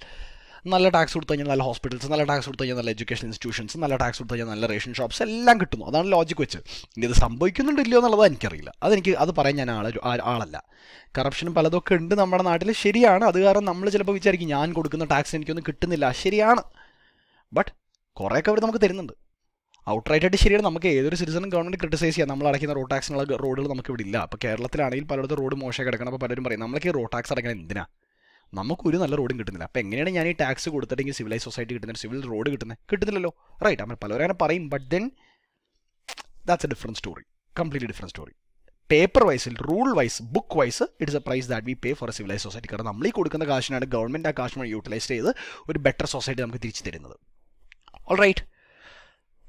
നല്ല ടാക്സ് കൊടുത്തു കഴിഞ്ഞാൽ നല്ല ഹോസ്പിറ്റൽസ്, നല്ല ടാക്സ് കൊടുത്തു കഴിഞ്ഞാൽ നല്ല എഡ്യൂക്കേഷൻ ഇൻസ്റ്റിറ്റ്യൂഷൻസ്, നല്ല ടാക്സ് കൊടുത്തു കഴിഞ്ഞാൽ നല്ല റേഷൻ ഷോപ്സ് എല്ലാം കിട്ടുന്നു. അതാണ് ലോജിക്ക് വെച്ച്. ഇനി ഇത് സംഭവിക്കുന്നുണ്ടല്ലോ എന്നുള്ളത് എനിക്കറിയില്ല. അത് പറയാൻ ഞാൻ ആളല്ല. കറപ്ഷനും പലതൊക്കെ ഉണ്ട് നമ്മുടെ നാട്ടിൽ, ശരിയാണ്. അത് കാരണം നമ്മൾ ചിലപ്പോൾ വിചാരിക്കും ഞാൻ കൊടുക്കുന്ന ടാക്സ് എനിക്കൊന്നും കിട്ടുന്നില്ല, ശരിയാണ്. ബട്ട് കുറേയൊക്കെ അവർ നമുക്ക് തരുന്നുണ്ട്. ഔട്ട്റൈറ്റായിട്ട് ശരിയാണ്. നമുക്ക് ഏതൊരു സിറ്റിസണും ഗവൺമെൻറ് ക്രിട്ടിസൈസ് ചെയ്യാം. നമ്മൾ അടയ്ക്കുന്ന റോഡ് ടാക്സിനുള്ള റോഡുകൾ നമുക്ക് ഇവിടെ ഇല്ല. അപ്പോൾ കേരളത്തിലാണെങ്കിൽ പലയിടത്തും റോഡ് മോശമായി കിടക്കണം. അപ്പോൾ പലരും പറയും നമ്മളൊക്കെ ഈ റോഡ് ടാക്സ് അടയ്ക്കണം എന്തിനാ, നമുക്കൊരു നല്ല റോഡും കിട്ടുന്നില്ല. അപ്പോൾ എങ്ങനെയാണ് ഞാൻ ഈ ടാക്സ് കൊടുത്തിട്ടെങ്കിൽ സിവിലൈസ് സൊസൈറ്റി കിട്ടുന്നത്, സിവിൽ റോഡ് കിട്ടുന്നില്ലല്ലോ, റൈറ്റ്? അപ്പോൾ പലരും അങ്ങനെ പറയും. But then that's a different story, completely different story. Paper വൈസിൽ, rule wise, book wise it is a price that we pay for a civilise society. കാരണം നമ്മൾ ഈ കൊടുക്കുന്ന കാശിനാണ് ഗവൺമെൻറ് ആ കാശിനെ യൂട്ടിലൈസ് ചെയ്ത് ഒരു ബെറ്റർ സൊസൈറ്റി നമുക്ക് തിരിച്ചു തരുന്നത്. All right.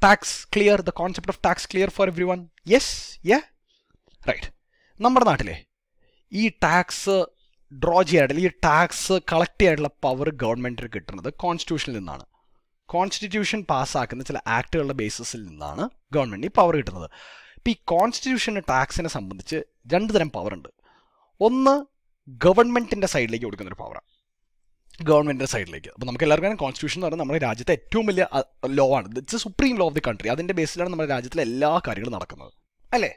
Tax clear, the concept of tax clear for everyone? Yes, right. നമ്മുടെ നാട്ടിലെ ഈ ടാക്സ് ഡ്രോ ചെയ്യാനായിട്ടുള്ള, ഈ ടാക്സ് കളക്ട് ചെയ്യാനുള്ള പവർ ഗവൺമെൻറ്റിന് കിട്ടുന്നത് കോൺസ്റ്റിറ്റ്യൂഷനിൽ നിന്നാണ്. കോൺസ്റ്റിറ്റ്യൂഷൻ പാസ്സാക്കുന്ന ചില ആക്ടുകളുടെ ബേസിസിൽ നിന്നാണ് ഗവൺമെൻറ് ഈ പവർ കിട്ടുന്നത്. ഇപ്പോൾ ഈ കോൺസ്റ്റിറ്റ്യൂഷന് ടാക്സിനെ സംബന്ധിച്ച് 2 തരം പവർ ഉണ്ട്. ഒന്ന് ഗവൺമെൻറ്റിൻ്റെ സൈഡിലേക്ക് കൊടുക്കുന്നൊരു പവറാണ്, ഗവൺമെൻറ്റിൻ്റെ സൈഡിലേക്ക്. അപ്പോൾ നമുക്ക് എല്ലാവർക്കും കോൺസ്റ്റിറ്റ്യൂഷൻ എന്ന് പറഞ്ഞാൽ നമ്മുടെ രാജ്യത്തെ ഏറ്റവും വലിയ ലോ ആണ്. It's supreme law of the country. അതിൻ്റെ ബേസിലാണ് നമ്മുടെ രാജ്യത്തിലെ എല്ലാ കാര്യങ്ങളും നടക്കുന്നത് അല്ലേ?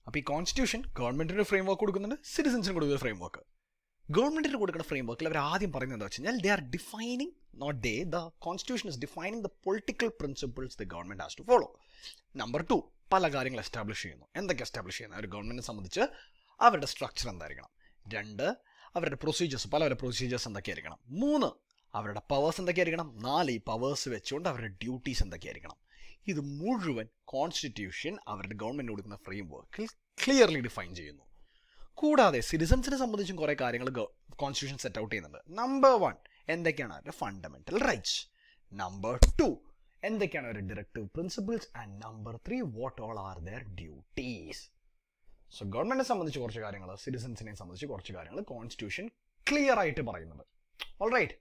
അപ്പോൾ ഈ കോൺസ്റ്റിറ്റ്യൂഷൻ ഗവൺമെൻറ്റിന് ഫ്രെയിം വർക്ക് കൊടുക്കുന്നുണ്ട്, സിറ്റിസൻസിന് കൊടുക്കുന്ന ഫ്രെയിം വർക്ക്. ഗവൺമെൻറ്റിന് കൊടുക്കുന്ന ഫ്രെയിം വർക്കിൽ അവർ ആദ്യം പറയുന്നത് എന്താ വെച്ച് കഴിഞ്ഞാൽ they are defining, not they, the constitution is defining the political principles the government has to follow. Number 2, പല കാര്യങ്ങൾ എസ്റ്റാബ്ലിഷ് ചെയ്യുന്നു. എന്തൊക്കെ എസ്റ്റാബ്ലിഷ് ചെയ്യുന്നത്? ഒരു ഗവൺമെൻറ്റിനെ സംബന്ധിച്ച് അവരുടെ സ്ട്രക്ചർ എന്തായിരിക്കണം. 2, അവരുടെ പ്രൊസീജിയേഴ്സ്, പല പ്രൊസീജിയേഴ്സ് എന്തൊക്കെയായിരിക്കണം. 3, അവരുടെ പവേഴ്സ് എന്തൊക്കെയായിരിക്കണം. 4, ഈ പവേഴ്സ് വെച്ചുകൊണ്ട് അവരുടെ ഡ്യൂട്ടീസ് എന്തൊക്കെയായിരിക്കണം. ഇത് മുഴുവൻ കോൺസ്റ്റിറ്റ്യൂഷൻ അവരുടെ ഗവൺമെൻറ് കൊടുക്കുന്ന ഫ്രെയിം വർക്കിൽ ക്ലിയർലി ഡിഫൈൻ ചെയ്യുന്നു. കൂടാതെ സിറ്റിസൻസിനെ സംബന്ധിച്ചും കുറേ കാര്യങ്ങൾ കോൺസ്റ്റിറ്റ്യൂഷൻ സെറ്റ് ഔട്ട് ചെയ്യുന്നുണ്ട്. നമ്പർ 1, എന്തൊക്കെയാണ് അവരുടെ ഫണ്ടമെന്റൽ റൈറ്റ്സ്. നമ്പർ 2, എന്തൊക്കെയാണ് അവരുടെ directive principles. And number 3, what all are their duties. So ഗവൺമെന്റിനെ സംബന്ധിച്ച് കുറച്ച് കാര്യങ്ങൾ, സിറ്റിസൺസിനെ സംബന്ധിച്ച് കുറച്ച് കാര്യങ്ങൾ കോൺസ്റ്റിറ്റ്യൂഷൻ ക്ലിയർ ആയിട്ട് പറയുന്നുണ്ട്. ഓൾറൈറ്റ്.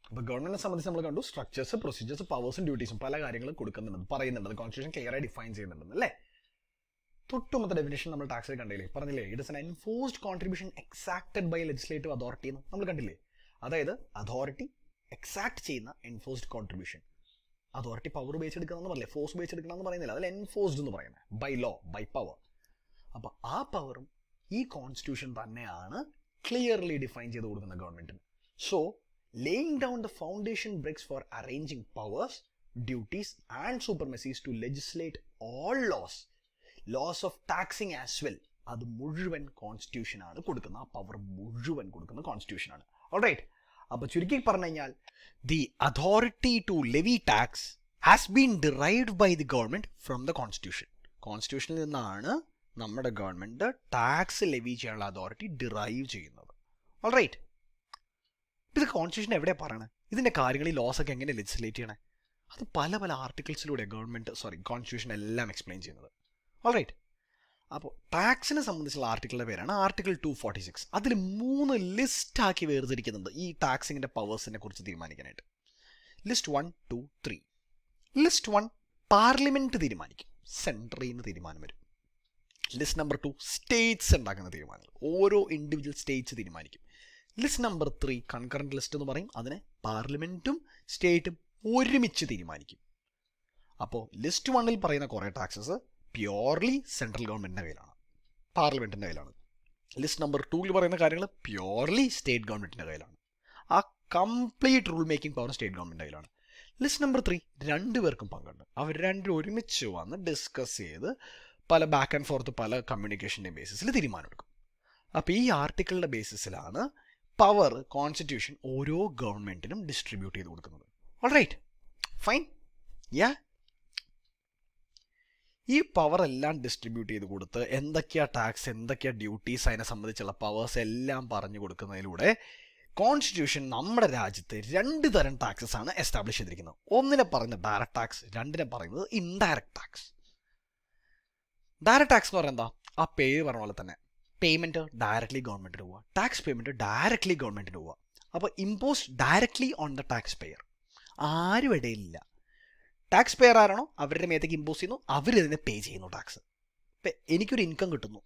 അപ്പോൾ ഗവൺമെന്റിനെ സംബന്ധിച്ച് നമ്മൾ കണ്ടു സ്ട്രക്ചേഴ്സ്, പ്രൊസീജിയേഴ്സ്, പവേഴ്സും ഡ്യൂട്ടീസും പല കാര്യങ്ങളും കൊടുക്കുന്നുണ്ട്, പറയുന്നുണ്ട്. കോൺസ്റ്റിറ്റ്യൂഷൻ ക്ലിയർ ആയി ഡിഫൈൻ ചെയ്യുന്നുണ്ട് അല്ലേ? തൊട്ടുമത്തെ ഡെഫിനേഷൻ നമ്മൾ ടാക്സിൽ കണ്ടില്ലേ, പറഞ്ഞില്ലേ, it is an enforced contribution exacted by legislative authority എന്ന് നമ്മൾ കണ്ടില്ലേ. അതായത് അതോറിറ്റി എക്സാക്ട് ചെയ്യുന്ന എൻഫോഴ്സ്ഡ് കോൺട്രിബ്യൂഷൻ. അതോറിറ്റി പവർ ഉപയോഗിച്ചെടുക്കണമെന്ന് പറയില്ലേ, ഫോഴ്സ് ഉപയോഗിച്ചെടുക്കണമെന്ന് പറയുന്നില്ല, അതിൽ എൻഫോഴ്സ്ഡ് എന്ന് പറയുന്നത് ബൈ ലോ, ബൈ പവർ. അപ്പോൾ ആ പവറും ഈ കോൺസ്റ്റിറ്റ്യൂഷൻ തന്നെയാണ് ക്ലിയർലി ഡിഫൈൻ ചെയ്ത് കൊടുക്കുന്ന ഗവൺമെന്റിന്. So laying down the foundation bricks for arranging powers, duties and supremacies to legislate all laws of taxing as well. അത് മുഴുവൻ കോൺസ്റ്റിറ്റ്യൂഷൻ ആണ് കൊടുക്കുന്ന, ആ പവർ മുഴുവൻ കൊടുക്കുന്ന കോൺസ്റ്റിറ്റ്യൂഷൻ ആണ്. ഓൾറൈറ്റ്. അപ്പോൾ ചുരുക്കി പറഞ്ഞു കഴിഞ്ഞാൽ the authority to levy tax has been derived by the government from the constitution. കോൺസ്റ്റിറ്റ്യൂഷനിൽ നിന്നാണ് നമ്മുടെ ഗവൺമെന്റ് ടാക്സ് ലെവി ചെയ്യാനുള്ള അതോറിറ്റി ഡിറൈവ് ചെയ്യുന്നത്. ഓൾറൈറ്റ്. ഇത് കോൺസ്റ്റിറ്റ്യൂഷൻ എവിടെയാണ് പറയണത്? ഇതിൻ്റെ കാര്യങ്ങൾ, ഈ ലോസ് ഒക്കെ എങ്ങനെ ലെജിസ്ലേറ്റ് ചെയ്യണേ? അത് പല പല ആർട്ടിക്കിൾസിലൂടെ കോൺസ്റ്റിറ്റ്യൂഷൻ എല്ലാം എക്സ്പ്ലെയിൻ ചെയ്യുന്നത്. ഓൾറൈറ്റ്. അപ്പോൾ ടാക്സിനെ സംബന്ധിച്ചുള്ള ആർട്ടിക്കിളിൻ്റെ പേരാണ് ആർട്ടിക്കിൾ 246. അതിൽ 3 ലിസ്റ്റാക്കി വേർതിരിക്കുന്നുണ്ട് ഈ ടാക്സിങ്ങിൻ്റെ പവേഴ്സിനെ കുറിച്ച് തീരുമാനിക്കാനായിട്ട്. ലിസ്റ്റ് 1, 2, 3. ലിസ്റ്റ് 1 പാർലമെൻറ്റ് തീരുമാനിക്കും, സെൻട്രൽ നിന്ന് തീരുമാനം വരും. ലിസ്റ്റ് നമ്പർ 2 സ്റ്റേറ്റ്സ് ഉണ്ടാക്കുന്ന തീരുമാനങ്ങൾ, ഓരോ ഇൻഡിവിജ്വൽ സ്റ്റേറ്റ്സ് തീരുമാനിക്കും. ലിസ്റ്റ് നമ്പർ 3 കൺകറന്റ് ലിസ്റ്റ് എന്ന് പറയും, അതിനെ പാർലമെൻറ്റും സ്റ്റേറ്റും ഒരുമിച്ച് തീരുമാനിക്കും. അപ്പോൾ ലിസ്റ്റ് 1 പറയുന്ന കുറേ ടാക്സസ് പ്യോർലി സെൻട്രൽ ഗവൺമെൻറ്റിൻ്റെ കയ്യിലാണ്, പാർലമെൻറ്റിൻ്റെ കയ്യിലാണ്. ലിസ്റ്റ് നമ്പർ 2 പറയുന്ന കാര്യങ്ങൾ പ്യോർലി സ്റ്റേറ്റ് ഗവൺമെൻറ്റിൻ്റെ കയ്യിലാണ്. ആ complete rule making power state ഗവൺമെൻറ്റിൻ്റെ കയ്യിലാണ്. ലിസ്റ്റ് നമ്പർ 3 രണ്ടുപേർക്കും പങ്കുണ്ട്. അവർ രണ്ടും ഒരുമിച്ച് വന്ന് ഡിസ്കസ് ചെയ്ത് പല ബാക്ക് ആൻഡ് ഫോർത്ത് പല കമ്മ്യൂണിക്കേഷൻ്റെ ബേസിസിൽ തീരുമാനമെടുക്കും. അപ്പോൾ ഈ ആർട്ടിക്കിളിൻ്റെ ബേസിസിലാണ് പവർ കോൺസ്റ്റിറ്റ്യൂഷൻ ഓരോ ഗവൺമെൻറ്റിനും ഡിസ്ട്രിബ്യൂട്ട് ചെയ്ത് കൊടുക്കുന്നത്. Alright, fine. യാ, ഈ പവർ എല്ലാം ഡിസ്ട്രിബ്യൂട്ട് ചെയ്ത് കൊടുത്ത് എന്തൊക്കെയാ ടാക്സ്, എന്തൊക്കെയാ ഡ്യൂട്ടീസ്, അതിനെ സംബന്ധിച്ചുള്ള പവേഴ്സ് എല്ലാം പറഞ്ഞു കൊടുക്കുന്നതിലൂടെ കോൺസ്റ്റിറ്റ്യൂഷൻ നമ്മുടെ രാജ്യത്ത് 2 തരം ടാക്സസ് ആണ് എസ്റ്റാബ്ലിഷ് ചെയ്തിരിക്കുന്നത്. ഒന്നിനെ പറയുന്നത് ഡയറക്റ്റ് ടാക്സ്, രണ്ടിനെ പറയുന്നത് ഇൻഡയറക്റ്റ് ടാക്സ്. ഡയറക്റ്റ് ടാക്സ് എന്ന് പറയുന്നത് എന്താ? ആ പേര് പറഞ്ഞ പോലെ തന്നെ പേയ്മെൻറ്റ് ഡയറക്ട്ലി ഗവൺമെൻറ്റിന് പോവുക, ടാക്സ് പേയ്മെൻറ്റ് ഡയറക്ട്ലി ഗവൺമെൻറ്റിന് പോവുക. അപ്പോൾ impose directly on the tax pair. ആരും ഇടയിലില്ല. ടാക്സ് പെയർ ആരാണോ അവരുടെ മേത്തേക്ക് ഇമ്പോസ് ചെയ്യുന്നു, അവരിതിനെ പേ ചെയ്യുന്നു ടാക്സ്. ഇപ്പം എനിക്കൊരു ഇൻകം കിട്ടുന്നു,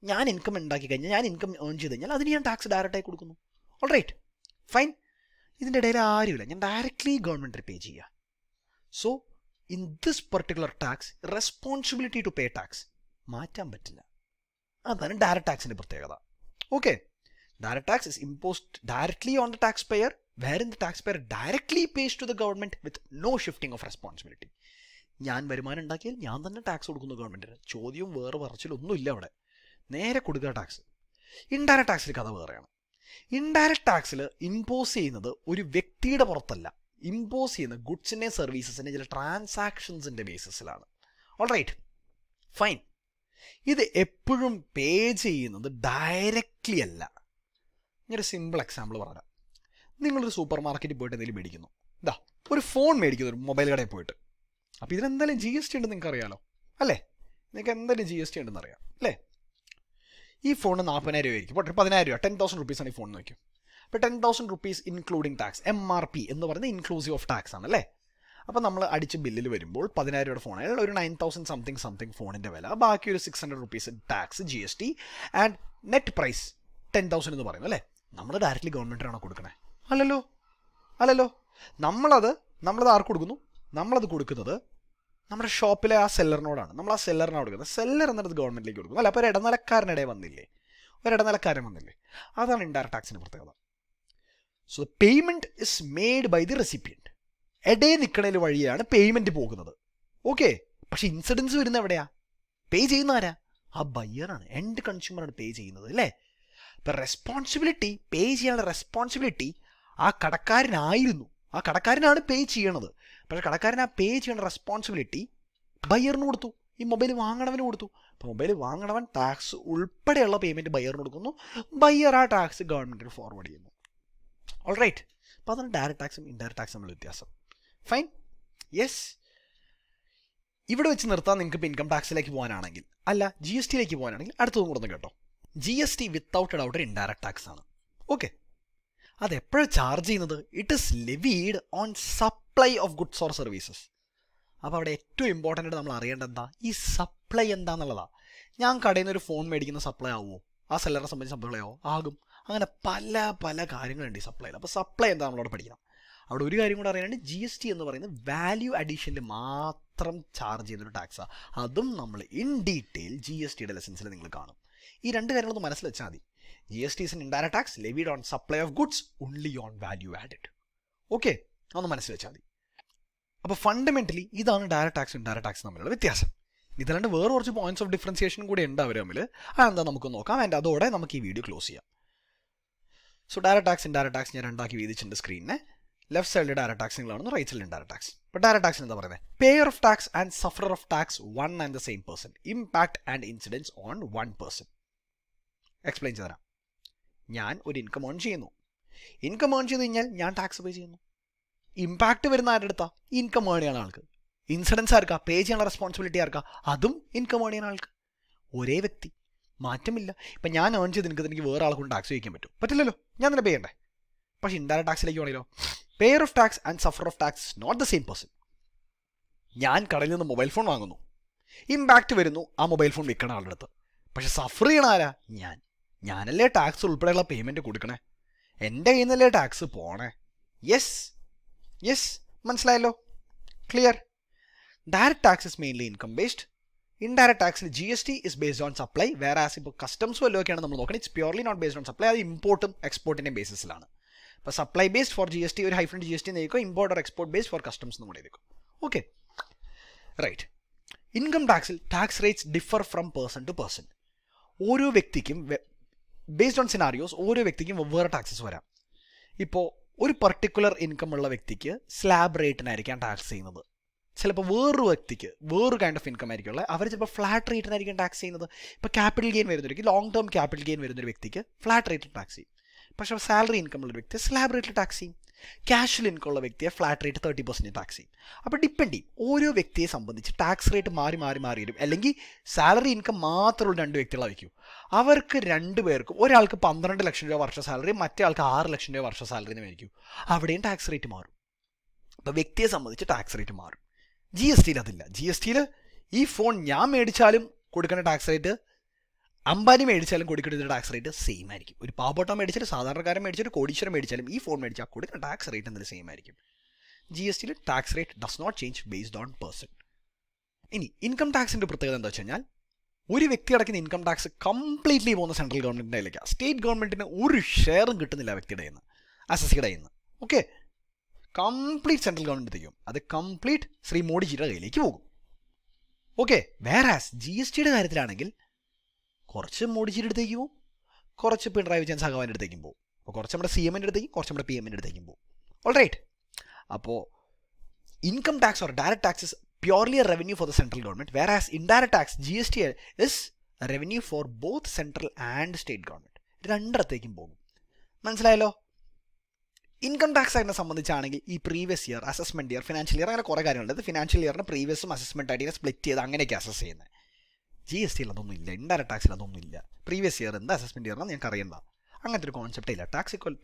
ഞാൻ ഇൻകം ഉണ്ടാക്കി കഴിഞ്ഞാൽ, ഞാൻ ഇൻകം ഏൺ ചെയ്ത് കഴിഞ്ഞാൽ അതിന് ഞാൻ ടാക്സ് ഡയറക്റ്റായി കൊടുക്കുന്നു. Alright, fine. ഇതിൻ്റെ ഇടയിൽ ആരുമില്ല, ഞാൻ ഡയറക്ട്ലി ഗവൺമെൻറ്റിന് പേ ചെയ്യുക. So in this particular tax responsibility to pay tax മാറ്റാൻ പറ്റില്ല. അതാണ് ഡയറക്റ്റ് ടാക്സിൻ്റെ പ്രത്യേകത. Okay, direct tax is imposed directly on the tax payer, wherein the taxpayer directly pays to the government with no shifting of responsibility. ഞാൻ വരുമാനം ഉണ്ടാക്കിയാൽ ഞാൻ തന്നെ ടാക്സ് കൊടുക്കുന്നു ഗവൺമെൻറ്റിന്. ചോദ്യവും വേറെ പറച്ചിലൊന്നുമില്ല അവിടെ, നേരെ കൊടുക്കുക ടാക്സ്. ഇൻഡയറക്റ്റ് ടാക്സിൽ കഥ വേറെയാണ്. ഇൻഡയറക്റ്റ് ടാക്സിൽ ഇമ്പോസ് ചെയ്യുന്നത് ഒരു വ്യക്തിയുടെ പുറത്തല്ല, ഇമ്പോസ് ചെയ്യുന്ന ഗുഡ്സിൻ്റെ സർവീസസിൻ്റെ ചില ട്രാൻസാക്ഷൻസിൻ്റെ ബേസിസിലാണ്. Alright, fine. ഇത് എപ്പോഴും പേ ചെയ്യുന്നത് ഡയറക്റ്റ്ലി അല്ല. ഞാനൊരു സിമ്പിൾ എക്സാമ്പിൾ പറയാം. നിങ്ങളൊരു സൂപ്പർ മാർക്കറ്റിൽ പോയിട്ട് എന്തെങ്കിലും മേടിക്കുന്നു, ഇതാ ഒരു ഫോൺ മേടിക്കുന്നു ഒരു മൊബൈൽ കടയിൽ പോയിട്ട്. അപ്പോൾ ഇതിനെന്തായാലും GST ഉണ്ടെന്ന് നിങ്ങൾക്ക് അറിയാമല്ലോ അല്ലേ? നിങ്ങൾക്ക് എന്തായാലും GST ഉണ്ടെന്ന് അറിയാം അല്ലേ? ഈ ഫോണ് 40,000 രൂപയായിരിക്കും, പോട്ടെ 10,000 രൂപ, 10,000 റുപ്പീസാണ് ഈ ഫോൺ നോക്കും. അപ്പോൾ 10,000 റുപ്പീസ് ഇൻക്ലൂഡിങ് ടാക്സ്, MRP എന്ന് പറയുന്നത് ഇൻക്ലൂസീവ് ഓഫ് ടാക്സ് ആണ് അല്ലേ? അപ്പോൾ നമ്മൾ അടിച്ച് ബില്ലിൽ വരുമ്പോൾ 10,000 രൂപയുടെ ഫോൺ, ഒരു 9,000 സംതിങ് ഫോണിൻ്റെ വില, ബാക്കി ഒരു 600 rupees tax, GST and net price 10,000 എന്ന് പറയുന്നു അല്ലേ? നമ്മൾ ഡയറക്റ്റ്ലി ഗവൺമെൻറ്റിനാണോ കൊടുക്കണേ? അല്ലല്ലോ. നമ്മളത് ആർക്ക് കൊടുക്കുന്നു? നമ്മളത് കൊടുക്കുന്നത് നമ്മുടെ ഷോപ്പിലെ ആ സെല്ലറിനോടാണ്. നമ്മൾ ആ സെല്ലറിനാണ് കൊടുക്കുന്നത്. സെല്ലർ എന്നിട്ട് ഗവൺമെൻറ്റിലേക്ക് കൊടുക്കുന്നു അല്ല? അപ്പോൾ ഒരു ഇടനിലക്കാരനിടെ വന്നില്ലേ, ഇടനിലക്കാരൻ വന്നില്ലേ? അതാണ് ഇൻഡയറക്റ്റ് ടാക്സിൻ്റെ പ്രത്യേകത. So payment is made by the recipient. ഇടയിൽ നിൽക്കണതിൽ വഴിയാണ് പേയ്മെൻറ്റ് പോകുന്നത്. ഓക്കെ, പക്ഷേ ഇൻസിഡൻസ് വരുന്നത് എവിടെയാ? പേ ചെയ്യുന്ന ആരാ? ആ ബയ്യറാണ്, എൻഡ് കൺസ്യൂമറാണ് പേ ചെയ്യുന്നത് അല്ലേ? ഇപ്പം റെസ്പോൺസിബിലിറ്റി, പേ ചെയ്യാനുള്ള റെസ്പോൺസിബിലിറ്റി ആ കടക്കാരനായിരുന്നു. ആ കടക്കാരനാണ് പേ ചെയ്യണത്. പക്ഷേ കടക്കാരൻ ആ പേ ചെയ്യേണ്ട റെസ്പോൺസിബിലിറ്റി ബയ്യറിന് കൊടുത്തു, ഈ മൊബൈൽ വാങ്ങണവന് കൊടുത്തു. അപ്പോൾ മൊബൈൽ വാങ്ങണവൻ ടാക്സ് ഉൾപ്പെടെയുള്ള പേയ്മെൻറ്റ് ബയ്യറിന് കൊടുക്കുന്നു, ബയ്യർ ആ ടാക്സ് ഗവൺമെൻറ്റിന് ഫോർവേഡ് ചെയ്യുന്നു. ഓൾറൈറ്റ്, അപ്പോൾ അതാണ് ഡയറക്റ്റ് ടാക്സും ഇൻഡയറക്റ്റ് ടാക്സും തമ്മിലുള്ള വ്യത്യാസം. Fine, yes. ഇവിടെ വെച്ച് നിർത്താൻ നിങ്ങൾക്ക് ഇപ്പോൾ ഇൻകം ടാക്സിലേക്ക് പോകാനാണെങ്കിൽ, അല്ല ജി എസ് ടിയിലേക്ക് പോകാനാണെങ്കിൽ അടുത്തതും കൂടെ ഒന്ന് കേട്ടോ. G S T without doubt ഒരു ഇൻഡയറക്റ്റ് ടാക്സ് ആണ്. ഓക്കെ, അത് എപ്പോഴാണ് ചാർജ് ചെയ്യുന്നത്? It is levied on supply of goods or services. അപ്പോൾ അവിടെ ഏറ്റവും ഇമ്പോർട്ടൻ്റ് ആയിട്ട് നമ്മൾ അറിയേണ്ടത് എന്താ? ഈ സപ്ലൈ എന്താണെന്നുള്ളതാണ്. ഞാൻ കടയിൽ നിന്ന് ഒരു ഫോൺ മേടിക്കുന്ന സപ്ലൈ ആവുമോ? ആ സെല്ലറെ സംബന്ധിച്ച് സപ്ലൈ ആവും? ആകും. അങ്ങനെ പല പല കാര്യങ്ങളുണ്ട് ഈ സപ്ലൈയിൽ. അപ്പോൾ സപ്ലൈ എന്താ നമ്മളോട് പഠിക്കണം. അവിടെ ഒരു കാര്യം കൂടെ അറിയാനുണ്ട്, ജി എസ് ടി എന്ന് പറയുന്നത് വാല്യൂ അഡീഷനിൽ മാത്രം ചാർജ് ചെയ്യുന്നൊരു ടാക്സാണ്. അതും നമ്മൾ ഇൻ ഡീറ്റെയിൽ ജി എസ് ടിയുടെ ലെസൻസിൽ നിങ്ങൾ കാണും. ഈ രണ്ട് കാര്യങ്ങളൊന്ന് മനസ്സിൽ വെച്ചാൽ മതി. G S T is an indirect tax levied on supply of goods only on value added. Okay, അതൊന്ന് മനസ്സിൽ വെച്ചാൽ മതി. അപ്പോൾ ഫണ്ടമെൻ്റലി ഇതാണ് ഡയറക്റ്റ് ടാക്സ് ഇൻഡയറക്റ്റ് ടാക്സ് തമ്മിലുള്ള വ്യത്യാസം. ഇതല്ലാണ്ട് വേറെ കുറച്ച് പോയിന്റ്സ് ഓഫ് ഡിഫറൻസിയേഷൻ കൂടി ഉണ്ട് അവർ തമ്മിൽ. അതെന്താ നമുക്ക് നോക്കാം. ആൻഡ് അതോടെ നമുക്ക് ഈ വീഡിയോ ക്ലോസ് ചെയ്യാം. So direct tax indirect tax ഞാൻ രണ്ടാക്കി വീതിച്ചിട്ടുണ്ട് സ്ക്രീനിനെ. ലെഫ്റ്റ് സൈഡിൽ ഡയറക്റ്റ് ടാക്സ് നിങ്ങളാണെന്ന്, റൈറ്റ് സൈഡിൽ ഇൻഡയറക്റ്റ് ടാക്സ്. ഇപ്പോൾ ഡയറക്റ്റ് ടാക്സ് എന്താ പറയുന്നത്? Payer of tax and sufferer of tax one and the same person, impact and incidence on one person. Explain ചെയ്തുതരാം. ഞാൻ ഒരു ഇൻകം ഏൺ ചെയ്യുന്നു. ഇൻകം ഏൺ ചെയ്ത് കഴിഞ്ഞാൽ ഞാൻ ടാക്സ് പേ ചെയ്യുന്നു. ഇമ്പാക്റ്റ് വരുന്ന ആരുടെ അടുത്താ? ഇൻകം ഏൺ ചെയ്യുന്ന ആൾക്ക്. ഇൻസിഡൻസ് ആർക്കാ? പേ ചെയ്യാനുള്ള റെസ്പോൺസിബിലിറ്റി ആർക്കാ? അതും ഇൻകം ഏൺ ചെയ്യുന്ന ആൾക്ക്. ഒരേ വ്യക്തി, മാറ്റമില്ല. ഇപ്പം ഞാൻ ഏൺ ചെയ്ത് എനിക്ക് വേറെ ആളെ കൊണ്ട് ടാക്സ് ചോദിക്കാൻ പറ്റും? പറ്റില്ലല്ലോ, ഞാൻ തന്നെ പേ ചെയ്യണ്ടേ. പക്ഷേ ഇൻഡയറക്റ്റ് ടാക്സിലേക്ക് വേണമല്ലോ. Payer of tax and suffer of tax not the same person. ഞാൻ കടയിൽ നിന്ന് മൊബൈൽ ഫോൺ വാങ്ങുന്നു. ഇമ്പാക്റ്റ് വരുന്നു ആ മൊബൈൽ ഫോൺ വിൽക്കണ ആളുടെ അടുത്ത്. പക്ഷെ സഫർ ചെയ്യണ ആരാ? ഞാനല്ലേ ടാക്സ് ഉൾപ്പെടെയുള്ള പേയ്മെൻറ്റ് കൊടുക്കണേ. എൻ്റെ കയ്യിൽ നിന്നല്ലേ ടാക്സ് പോണേ. യെസ്, മനസ്സിലായല്ലോ? Clear? Direct tax is mainly income based. Indirect ടാക്സിൽ G S T is based on supply. Whereas ഇപ്പോൾ കസ്റ്റംസ് വല്ലതൊക്കെയാണ് നമ്മൾ നോക്കണം. It's purely not based on supply. അത് ഇമ്പോർട്ടും എക്സ്പോർട്ടിൻ്റെ ബേസിസിലാണ്. ഇപ്പോൾ supply based for G S T ഒരു ഹൈഫൻ ജി എസ് ടി നേരിക്കും. Import or export based for customs നമ്മൾ എഴുതിക്കും. Okay, right. ഇൻകം ടാക്സിൽ tax rates differ from person to person. ഓരോ വ്യക്തിക്കും ബേസ്ഡ് ഓൺ സിനാരിയോസ് ഓരോ വ്യക്തിക്കും വെവ്വേറെ ടാക്സസ് വരാം. ഇപ്പോൾ ഒരു പർട്ടിക്കുലർ ഇൻകം ഉള്ള വ്യക്തിക്ക് സ്ലാബ് റേറ്റിനായിരിക്കാം ടാക്സ് ചെയ്യുന്നത്. ചിലപ്പോൾ വേറൊരു വ്യക്തിക്ക് വേറൊരു കൈൻഡ് ഓഫ് ഇൻകം ആയിരിക്കും ഉള്ളത്, അവർ ചിലപ്പോൾ ഫ്ലാറ്റ് റേറ്റിനായിരിക്കും ടാക്സ് ചെയ്യുന്നത്. ഇപ്പോൾ ക്യാപിറ്റൽ ഗെയിൻ വരുന്നൊരു ലോങ് ടേം ക്യാപിറ്റൽ ഗെയിൻ വരുന്നൊരു വ്യക്തിക്ക് ഫ്ലാറ്റ് റേറ്റിൽ ടാക്സ് ചെയ്യും. പക്ഷേ സാലറി ഇൻകം ഉള്ള വ്യക്തി സ്ലാബ് റേറ്റിൽ ടാക്സ് ചെയ്യും. ക്യാഷ്വൽ ഇൻകം ഉള്ള വ്യക്തിയെ ഫ്ലാറ്റ് റേറ്റ് 30% ടാക്സ് ചെയ്യും. അപ്പോൾ ഡിപ്പെൻഡ് ചെയ്യും. ഓരോ വ്യക്തിയെ സംബന്ധിച്ച് ടാക്സ് റേറ്റ് മാറി വരും. അല്ലെങ്കിൽ സാലറി ഇൻകം മാത്രമുള്ള രണ്ട് വ്യക്തികളായിരിക്കും. അവർക്ക് രണ്ടുപേർക്കും, ഒരാൾക്ക് 12 ലക്ഷം രൂപ വർഷ സാലറി, മറ്റേ ആൾക്ക് 6 ലക്ഷം രൂപ വർഷ സാലറി എന്നായിരിക്കും. അവിടെയും ടാക്സ് റേറ്റ് മാറും. അപ്പോൾ വ്യക്തിയെ സംബന്ധിച്ച് ടാക്സ് റേറ്റ് മാറും. ജി എസ് ടിയിൽ അതില്ല. ജി എസ് ടിയിൽ ഈ ഫോൺ ഞാൻ മേടിച്ചാലും കൊടുക്കേണ്ട ടാക്സ് റേറ്റ്, അംബാനി മേടിച്ചാലും കൊടുക്കേണ്ട ടാക്സ് റേറ്റ് സെയിം ആയിരിക്കും. ഒരു പാവപ്പെട്ട മേടിച്ചാലും സാധാരണക്കാരൻ മേടിച്ചാലും കോടീശ്വരം മേടിച്ചാലും ഈ ഫോൺ മേടിച്ചാൽ കൊടുക്കുന്ന ടാക്സ് റേറ്റ് എന്തായാലും സെയിം ആയിരിക്കും. ജി എസ് ടിയിൽ tax rate does not change based on person. ഇനി ഇൻകം ടാക്സിൻ്റെ പ്രത്യേകത എന്താ വെച്ച് കഴിഞ്ഞാൽ, ഒരു വ്യക്തി അടക്കുന്ന ഇൻകം ടാക്സ് കംപ്ലീറ്റ്ലി പോകുന്ന സെൻട്രൽ ഗവൺമെൻറ്റിൻ്റെ കയ്യിലേക്കാണ്. സ്റ്റേറ്റ് ഗവൺമെൻറ്റിന് ഒരു ഷെയറും കിട്ടുന്നില്ല വ്യക്തിയുടെ കയ്യിൽ നിന്ന്, അസസിയുടെ കയ്യിൽ നിന്ന്. ഓക്കെ, കംപ്ലീറ്റ് സെൻട്രൽ ഗവൺമെൻറ് ചെയ്യും. അത് കംപ്ലീറ്റ് ശ്രീ മോഡിജിയുടെ കയ്യിലേക്ക് പോകും. ഓക്കെ, വേറാസ് ജി എസ് ടിയുടെ കാര്യത്തിലാണെങ്കിൽ കുറച്ച് മോഡിജിയുടെ അടുത്തേക്ക് പോകും, കുറച്ച് പിണറായി വിജയൻ സഖാവിൻ്റെ അടുത്തേക്കും പോകും. അപ്പോൾ കുറച്ച് നമ്മുടെ സി എമ്മിൻ്റെ അടുത്തേക്കും കുറച്ച് നമ്മുടെ പി എമ്മിൻ്റെ അടുത്തേക്കും പോകും. All right. അപ്പോൾ income tax or direct tax is purely a revenue for the central government, whereas indirect tax G S T is revenue for both central and state government. രണ്ടിടത്തേക്കും പോകും. മനസ്സിലായല്ലോ? ഇൻകം ടാക്സ് ആയിട്ട് സംബന്ധിച്ചാണെങ്കിൽ ഈ previous year, assessment year, financial year, അങ്ങനെ കുറേ കാര്യങ്ങളുണ്ട്. ഇത് ഫിനാൻഷ്യൽ ഇയറിന് പ്രീവിയസും അസസ്മെൻറ്റ് ആയിട്ട് സ്പ്ലിറ്റ് ചെയ്ത് അങ്ങനെയൊക്കെ അസസ് ചെയ്യുന്നത്. ജി എസ് ടിയിൽ അതൊന്നും ഇല്ല. ഇൻഡയറക്റ്റ് ടാക്സിൽ അതൊന്നും ഇല്ല. പ്രീവിയസ് ഇയർ എന്താ അസസ്മെൻറ്റ് ഇയറിന് ഞങ്ങൾക്ക് അറിയണ്ട. അങ്ങനത്തെ ഒരു കോൺസെപ്റ്റേ ഇല്ല. ടാക്സ് ഇക്വൽ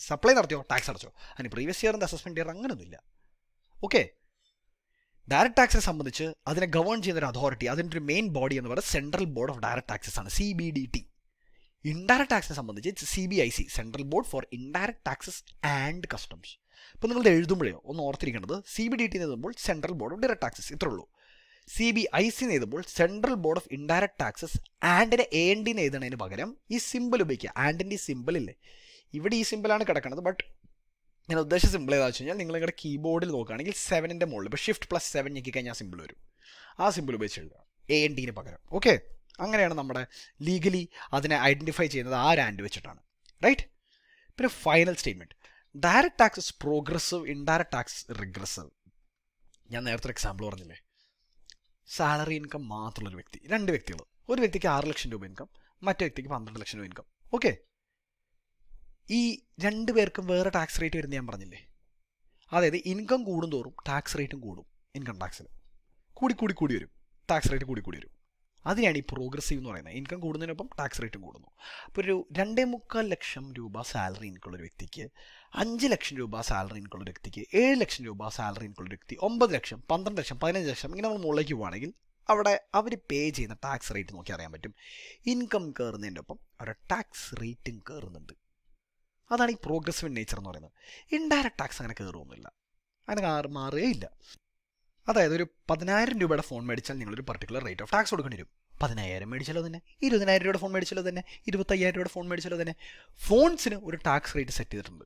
സപ്ലൈ നടത്തിയോ ടാക്സ് അടച്ചോ, അതിന് പ്രീവിയസ് ഇയർ എന്താ അസസ്മെൻറ്റ് ഇയർ അങ്ങനെയൊന്നുമില്ല. ഓക്കെ, ഡയറക്റ്റ് ടാക്സിനെ സംബന്ധിച്ച് അതിനെ ഗവേൺ ചെയ്യുന്നൊരു അതോറിറ്റി, അതിൻ്റെ ഒരു മെയിൻ ബോഡി എന്ന് പറയുന്നത് central board of direct taxes ആണ്, CBDT. ഇൻഡയറക്റ്റ് ടാക്സിനെ സംബന്ധിച്ച് CBIC, central board for indirect taxes and customs. ഇപ്പോൾ നിങ്ങൾ എഴുതുമ്പോഴേ ഒന്ന് ഓർത്തിരിക്കേണ്ടത്, CBDT എഴുതുമ്പോൾ central board of direct taxes ഇത്രേ ഉള്ളൂ. CBIC എഴുതുമ്പോൾ central board of indirect taxes ആൻഡിനെ AND എഴുതുന്നതിന് പകരം ഈ സിമ്പിൾ ഉപയോഗിക്കുക. ആൻഡിൻ്റെ ഈ സിമ്പിൾ ഇല്ലേ, ഇവിടെ ഈ സിമ്പിളാണ് കിടക്കുന്നത്. ബട്ട് ഞാൻ ഉദ്ദേശിച്ച സിമ്പിൾ ഏതാണെന്ന് വെച്ച് കഴിഞ്ഞാൽ, നിങ്ങൾ നിങ്ങളുടെ കീബോർഡിൽ നോക്കുകയാണെങ്കിൽ 7ൻ്റെ മുകളിൽ ഇപ്പോൾ Shift+7 ഞെക്കി കഴിഞ്ഞാൽ സിമ്പിൾ വരും. ആ സിമ്പിൾ ഉപയോഗിച്ച് എഴുതുക ANDന് പകരം. ഓക്കെ, അങ്ങനെയാണ് നമ്മുടെ ലീഗലി അതിനെ ഐഡൻറ്റിഫൈ ചെയ്യുന്നത്. ആ ആൻഡ് വെച്ചിട്ടാണ്. റൈറ്റ്. പിന്നെ final statement, direct taxes progressive, indirect tax regressive. ഞാൻ നേരത്തെ ഒരു എക്സാമ്പിൾ പറഞ്ഞില്ലേ, സാലറി ഇൻകം മാത്രമുള്ളൊരു വ്യക്തി, രണ്ട് വ്യക്തികൾ, ഒരു വ്യക്തിക്ക് 6 ലക്ഷം രൂപ ഇൻകം, മറ്റേ വ്യക്തിക്ക് 12 ലക്ഷം രൂപ ഇൻകം. ഓക്കെ, ഈ രണ്ട് പേർക്കും വേറെ ടാക്സ് റേറ്റ് വരുന്നത് ഞാൻ പറഞ്ഞില്ലേ. അതായത് ഇൻകം കൂടുന്തോറും ടാക്സ് റേറ്റും കൂടും ഇൻകം ടാക്സിൽ. കൂടി വരും. ടാക്സ് റേറ്റ് കൂടി വരും. അതിനാണ് ഈ പ്രോഗ്രസീവ് എന്ന് പറയുന്നത്. ഇൻകം കൂടുന്നതിനൊപ്പം ടാക്സ് റേറ്റും കൂടുന്നു. അപ്പോൾ ഒരു 2.25 ലക്ഷം രൂപ സാലറി ഇൻകുള്ള ഒരു വ്യക്തിക്ക്, 5 ലക്ഷം രൂപ സാലറി ഇൻകുള്ള ഒരു വ്യക്തിക്ക്, 7 ലക്ഷം രൂപ സാലറി ഇൻകുള്ള ഒരു വ്യക്തി, 9 ലക്ഷം, 12 ലക്ഷം, 15 ലക്ഷം, ഇങ്ങനെ നമ്മൾ മുകളിലേക്ക് പോവുകയാണെങ്കിൽ അവിടെ അവർ പേ ചെയ്യുന്ന ടാക്സ് റേറ്റ് നോക്കി അറിയാൻ പറ്റും. ഇൻകം കയറുന്നതിൻ്റെ ഒപ്പം അവരുടെ ടാക്സ് റേറ്റും കയറുന്നുണ്ട്. അതാണ് ഈ പ്രോഗ്രസീവ് നേച്ചർ എന്ന് പറയുന്നത്. ഇൻഡയറക്റ്റ് ടാക്സ് അങ്ങനെ കയറുമൊന്നുമില്ല, അങ്ങനെ മാറുകയില്ല. അതായത് ഒരു 10,000 രൂപയുടെ ഫോൺ മേടിച്ചാൽ നിങ്ങളൊരു പർട്ടിക്കുലർ റേറ്റ് ഓഫ് ടാക്സ് കൊടുക്കേണ്ടി വരും. 10,000 മേടിച്ചാലോ തന്നെ, 20,000 രൂപയുടെ ഫോൺ മേടിച്ചാലോ തന്നെ, 25,000 രൂപയുടെ ഫോൺ മേടിച്ചാലോ തന്നെ, ഫോൺസിന് ഒരു ടാക്സ് റേറ്റ് സെറ്റ് ചെയ്തിട്ടുണ്ട്.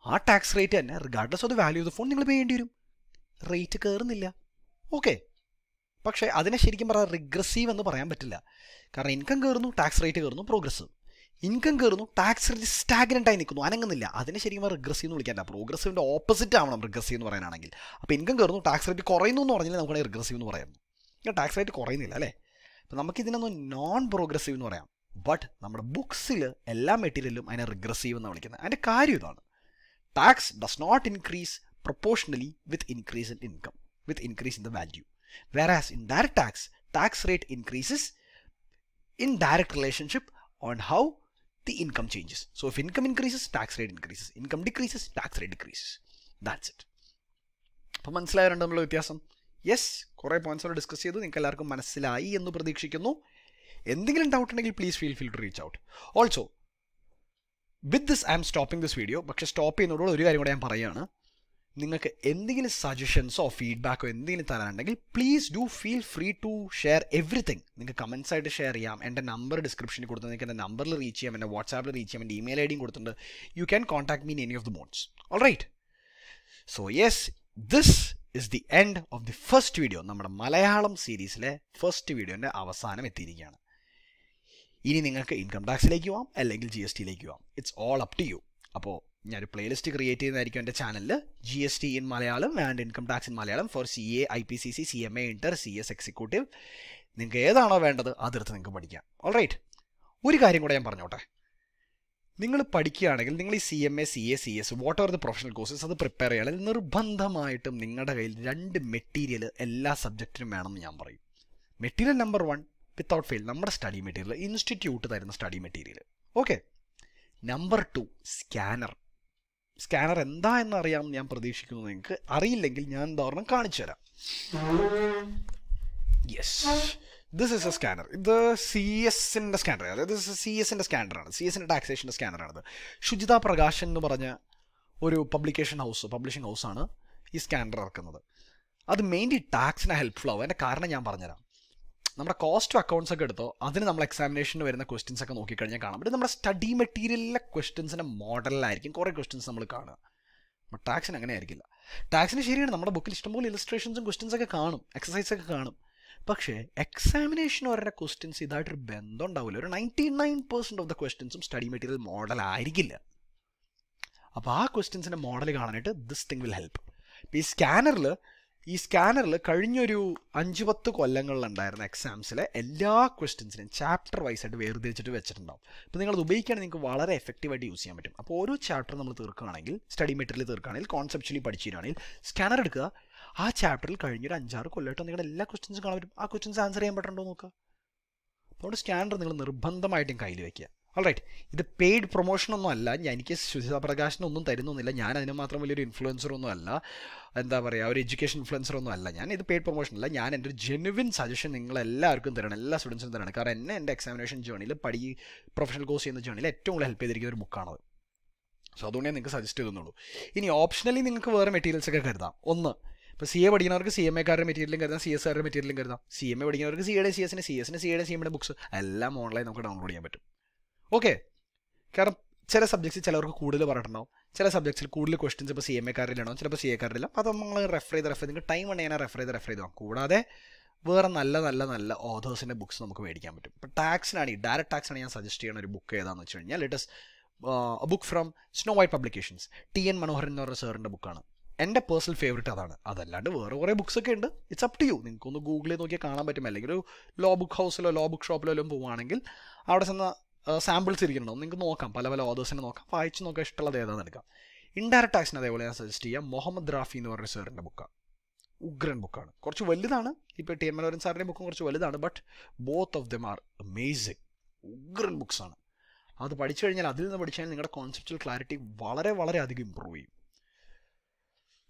ആ ടാക്സ് റേറ്റ് തന്നെ regardless of the value of the phone നിങ്ങൾ പേ ചെയ്യേണ്ടി വരും. റേറ്റ് കയറുന്നില്ല, ഓക്കെ. പക്ഷേ അതിനെ ശരിക്കും പറയാൻ റിഗ്രസീവ് എന്ന് പറയാൻ പറ്റില്ല. കാരണം ഇൻകം കയറുന്നു, ടാക്സ് റേറ്റ് കയറുന്നു, പ്രോഗ്രസീവ്. ഇൻകം കയറുന്നു, ടാക്സ് റേറ്റ് സ്റ്റാഗ്നൻ്റായി നിൽക്കുന്നു, അനങ്ങുന്നില്ല. അതിനെ ശരിക്കും റിഗ്രസീവ് എന്ന് വിളിക്കാൻ. പ്രോഗ്രസീവിൻ്റെ ഓപ്പോസിറ്റ് ആവണം റിഗ്രസീവ് എന്ന് പറയാനാണെങ്കിൽ. അപ്പോൾ ഇൻകം കയറുന്നു, ടാക്സ് റേറ്റ് കുറയുന്നു എന്ന് പറഞ്ഞാൽ നമുക്കാണെങ്കിൽ റിഗ്രസീവ് എന്ന് പറയാം. ടാക്സ് റേറ്റ് കുറയുന്നില്ല അല്ലേ. അപ്പോൾ നമുക്കിതിനൊന്നും നോൺ പ്രോഗ്രസീവ് എന്ന് പറയാം. ബട്ട് നമ്മുടെ ബുക്സിൽ എല്ലാ മെറ്റീരിയലും അതിനെ റിഗ്രസീവ് എന്നാണ് വിളിക്കുന്നത്. അതിൻ്റെ കാര്യം ഇതാണ്: tax does not increase proportionally with increase in income, with increase in the value. Whereas in direct tax rate increases in direct relationship on how the income changes. So if income increases, tax rate increases. Income decreases, tax rate decreases. That's it. അപ്പോൾ മനസ്സിലായതുകൊണ്ട് നമ്മൾ വ്യത്യാസം. Yes, കുറേ points discuss ചെയ്തു. നിങ്ങൾക്ക് എല്ലാവർക്കും മനസ്സിലായി എന്ന് പ്രതീക്ഷിക്കുന്നു. എന്തെങ്കിലും ഡൗട്ട് ഉണ്ടെങ്കിൽ please feel to reach out. Also with this I'm stopping this video. പക്ഷേ സ്റ്റോപ്പ് ചെയ്യുന്നതോടെ ഒരു കാര്യം കൂടെ ഞാൻ പറയുകയാണ്. നിങ്ങൾക്ക് എന്തെങ്കിലും സജഷൻസോ ഫീഡ്ബാക്കോ എന്തെങ്കിലും തരാനുണ്ടെങ്കിൽ please do feel free to share everything. നിങ്ങൾക്ക് കമൻസ് ആയിട്ട് ഷെയർ ചെയ്യാം. എൻ്റെ നമ്പർ ഡിസ്ക്രിപ്ഷനിൽ കൊടുത്ത് നിങ്ങൾക്ക് എൻ്റെ നമ്പറിൽ റീച്ച് ചെയ്യാം, എൻ്റെ വാട്സാപ്പിൽ റീച്ച് ചെയ്യാം, എൻ്റെ ഇമെയിൽ ഐ ഡിയും കൊടുത്തിട്ടുണ്ട്. You can contact me in any of the modes. All right. So yes, this is the end of the first video. നമ്മുടെ മലയാളം സീരീസിലെ ഫസ്റ്റ് വീഡിയോൻ്റെ അവസാനം എത്തിയിരിക്കുകയാണ്. ഇനി നിങ്ങൾക്ക് ഇൻകം ടാക്സിലേക്ക് പോകാം, അല്ലെങ്കിൽ GST പോകാം. It's all up to you. അപ്പോൾ ഞാനൊരു പ്ലേലിസ്റ്റ് ക്രിയേറ്റ് ചെയ്യുന്നതായിരിക്കും എൻ്റെ ചാനലിൽ. GST in Malayalam and income tax in Malayalam for CA, IPCC, CMA inter, CS executive. നിങ്ങൾക്ക് ഏതാണോ വേണ്ടത് അതെടുത്ത് നിങ്ങൾക്ക് പഠിക്കാം. All right. ഒരു കാര്യം കൂടെ ഞാൻ പറഞ്ഞോട്ടെ. നിങ്ങൾ പഠിക്കുകയാണെങ്കിൽ നിങ്ങൾ ഈ CMA, CA, CS what ever the professional courses അത് പ്രിപ്പയർ ചെയ്യുകയാണെങ്കിൽ നിർബന്ധമായിട്ടും നിങ്ങളുടെ കയ്യിൽ 2 മെറ്റീരിയൽ എല്ലാ സബ്ജക്റ്റിനും വേണമെന്ന് ഞാൻ പറയും. മെറ്റീരിയൽ നമ്പർ 1 വിത്തൗട്ട് ഫെയിൽ നമ്മുടെ സ്റ്റഡി മെറ്റീരിയൽ, ഇൻസ്റ്റിറ്റ്യൂട്ട് തരുന്ന study material. Okay. Number 2 scanner. Scanner എന്താ എന്നറിയാമെന്ന് ഞാൻ പ്രതീക്ഷിക്കുന്നു. നിങ്ങൾക്ക് അറിയില്ലെങ്കിൽ ഞാൻ ഉദാഹരണം കാണിച്ചു തരാം. Yes, this is A scanner. ഇത് CS-ൻ്റെ സ്കാനർ, അതായത് CS-ൻ്റെ സ്കാനറാണ്, CS-ൻ്റെ ടാക്സേഷൻ്റെ സ്കാനറാണിത്. ശുചിത പ്രകാശൻ എന്ന് പറഞ്ഞ ഒരു പബ്ലിഷിംഗ് ഹൗസാണ് ഈ സ്കാനർ ഇറക്കുന്നത്. അത് മെയിൻലി ടാക്സിന് ഹെൽപ്ഫുൾ ആവും. അതിൻ്റെ കാരണം ഞാൻ പറഞ്ഞുതരാം. നമ്മുടെ കോസ്റ്റ് അക്കൗണ്ട്സ് ഒക്കെ എടുത്തോ, അതിന് നമ്മൾ എക്സാമിനേഷന് വരുന്ന ക്വസ്റ്റ്യൻസ് ഒക്കെ നോക്കിക്കഴിഞ്ഞാൽ കാണാം. പക്ഷേ നമ്മുടെ സ്റ്റഡി മെറ്റീരിയലിലെ ക്വസ്റ്റ്യൻസിൻ്റെ മോഡലിലായിരിക്കും കുറേ ക്വസ്റ്റ്യൻസ് നമ്മൾ കാണുക. ബട്ട് ടാക്സിന് അങ്ങനെ ആയിരിക്കില്ല. ടാക്സിന് ശരിയാണ്, നമ്മുടെ ബുക്കിൽ ഇഷ്ടംപോലെ ഇലസ്ട്രേഷൻസും ക്വസ്റ്റ്യൻസ് ഒക്കെ കാണും, എക്സസൈസ് ഒക്കെ കാണും. പക്ഷേ എക്സാമിനേഷന് വരുന്ന ക്വസ്റ്റ്യൻസ് ഇതായിട്ടൊരു ബന്ധം ഉണ്ടാവില്ല. ഒരു 99% ഓഫ് ദ ക്വസ്റ്റ്യൻസും സ്റ്റഡി മെറ്റീരിയൽ മോഡൽ ആയിരിക്കില്ല. അപ്പോൾ ആ ക്വസ്റ്റ്യൻസിൻ്റെ മോഡൽ കാണാനായിട്ട് ദിസ് തിങ് വിൽ ഹെൽപ്പ്. ഇപ്പോൾ ഈ സ്കാനറിൽ കഴിഞ്ഞൊരു 5-10 കൊല്ലങ്ങളിലുണ്ടായിരുന്ന എക്സാംസിലെ എല്ലാ ക്വസ്റ്റ്യൻസിനും ചാപ്റ്റർ വൈസ് ആയിട്ട് വേർതിരിച്ചിട്ട് വെച്ചിട്ടുണ്ടാവും. അപ്പോൾ നിങ്ങളത് ഉപയോഗിക്കുകയാണെങ്കിൽ നിങ്ങൾക്ക് വളരെ എഫക്റ്റീവായിട്ട് യൂസ് ചെയ്യാൻ പറ്റും. അപ്പോൾ ഓരോ ചാപ്റ്റർ നമ്മൾ തീർക്കുകയാണെങ്കിൽ, സ്റ്റഡി മെറ്റീരിയൽ തീർക്കുകയാണെങ്കിൽ, കോൺസെപ്ച്വലി പഠിച്ചിരിക്കുകയാണെങ്കിൽ സ്കാനർ എടുക്കുക. ആ ചാപ്റ്ററിൽ കഴിഞ്ഞൊരു 5-6 കൊല്ലമായിട്ട് നിങ്ങളുടെ എല്ലാ ക്വസ്റ്റ്യൻസും കാണാൻ പറ്റും. ആ ക്വസ്റ്റ്യൻസ് ആൻസർ ചെയ്യാൻ പറ്റുന്നുണ്ടോ നോക്കുക. അതുകൊണ്ട് സ്കാനർ നിങ്ങൾ നിർബന്ധമായിട്ടും കയ്യിൽ വയ്ക്കുക. All right. ഇത് പെയ്ഡ് പ്രൊമോഷനൊന്നും അല്ല. എനിക്ക് ശുചിത പ്രകാശനൊന്നും തരുന്നൊന്നുമില്ല. ഞാൻ അതിന് മാത്രം വലിയൊരു ഇൻഫ്ലുവൻസറൊന്നും അല്ല, എന്താ പറയുക, ഒരു എഡ്യൂക്കേഷൻ ഇൻഫ്ലുവൻസറൊന്നും അല്ല ഞാൻ. ഇത് പെയ്ഡ് പ്രൊമോഷൻ അല്ല. ഞാൻ എൻ്റെ ഒരു ജെനുവിൻ സജഷൻ നിങ്ങളെല്ലാവർക്കും തരണം, എല്ലാ സ്റ്റുഡൻസിനും തരണം. കാരണം എൻ്റെ എക്സാമിനേഷൻ ജേർണിയിൽ പ്രൊഫഷണൽ കോഴ്സ് ചെയ്യുന്ന ജേർണിയിൽ ഏറ്റവും കൂടുതൽ ഹെൽപ്പ് ചെയ്തിരിക്കുന്ന ഒരു ബുക്കാണത്. സോ അതുകൊണ്ട് ഞാൻ നിങ്ങൾക്ക് സജസ്റ്റ് ചെയ്തെന്നുള്ളൂ. ഇനി ഓപ്ഷണലി നിങ്ങൾക്ക് വേറെ മെറ്റീരിയൽസ് ഒക്കെ കരുതാം. ഒന്ന്, ഇപ്പോൾ CA പഠിക്കുന്നവർക്ക് CMA-കാരുടെ മെറ്റീരിയലും കരുതാം, CS-കാരുടെ മെറ്റീരിയലും കരുതാം. CMA പഠിക്കുന്നവർക്ക് CA-യുടെ, CS-ന് CA-യുടെ, CMA-യുടെ ബുക്സ് എല്ലാം ഓൺലൈൻ നമുക്ക് ഡൗൺലോഡ് ചെയ്യാൻ പറ്റും. ഓക്കെ. കാരണം ചില സബ്ജക്ട്സ് ചിലവർക്ക് കൂടുതൽ പറഞ്ഞിട്ടുണ്ടാവും, ചില സബ്ജക്ട്സിൽ കൂടുതൽ ക്വസ്റ്റ്യൻസ് ഇപ്പോൾ CMA-കാരിലാണോ, ചിലപ്പോൾ CA-കാരില്ല. അത് നമ്മൾ റെഫർ ചെയ്ത് നിങ്ങൾക്ക് ടൈം ഉണ്ടെങ്കിൽ റെഫർ ചെയ്ത് പോകാം. കൂടാതെ വേറെ നല്ല ഓഥേഴ്സിൻ്റെ ബുക്സ് നമുക്ക് മേടിക്കാൻ പറ്റും. ഇപ്പോൾ ടാക്സിനാണെങ്കിൽ, ഡയറക്റ്റ് ടാക്സിനാണ് ഞാൻ സജസ്റ്റ് ചെയ്യുന്ന ഒരു ബുക്ക് ഏതാണെന്ന് വെച്ച് കഴിഞ്ഞാൽ let us a book from Snow White Publications. TN മനോഹരൻ എന്ന് പറഞ്ഞ സാറിൻ്റെ ബുക്കാണ്. എൻ്റെ പേഴ്സണൽ ഫേവറേറ്റ് അതാണ്. അതല്ലാണ്ട് വേറെ കുറേ ബുക്സ് ഒക്കെ ഉണ്ട്. It's up to you. നിങ്ങൾക്കൊന്ന് ഗൂഗിൾ ചെയ്ത് നോക്കിയാൽ കാണാൻ പറ്റും. അല്ലെങ്കിൽ ഒരു ലോ ബുക്ക് ഹൗസിലോ ലോ ബുക്ക് ഷോപ്പിലോ എല്ലാം പോവുകയാണെങ്കിൽ അവിടെ ചെന്ന സാമ്പിൾസ് ഇരിക്കുന്നുണ്ടോ നിങ്ങൾക്ക് നോക്കാം, പല ഓഥേഴ്സിനെ നോക്കാം, വായിച്ച് നോക്കാം, ഇഷ്ടമുള്ളത് ഏതാണെന്ന് എടുക്കാം. ഇൻഡയറക്റ്റ് ടാക്സിന് അതേപോലെ ഞാൻ സജസ്റ്റ് ചെയ്യാം. മുഹമ്മദ് റാഫി എന്ന് പറഞ്ഞ സാറിൻ്റെ ബുക്കാണ്. ഉഗ്രൻ ബുക്കാണ്. കുറച്ച് വലുതാണ്, ഇപ്പോൾ ടി എൻ മനോഹരൻ സാറിൻ്റെ ബുക്കും കുറച്ച് വലുതാണ്, but both of them are amazing. ഉഗ്രൻ ബുക്സാണ്. അത് പഠിച്ചു കഴിഞ്ഞാൽ, അതിൽ നിന്ന് പഠിച്ചു കഴിഞ്ഞാൽ നിങ്ങളുടെ കോൺസെപ്റ്റുവൽ ക്ലാരിറ്റി വളരെ വളരെ അധികം ഇമ്പ്രൂവ് ചെയ്യും.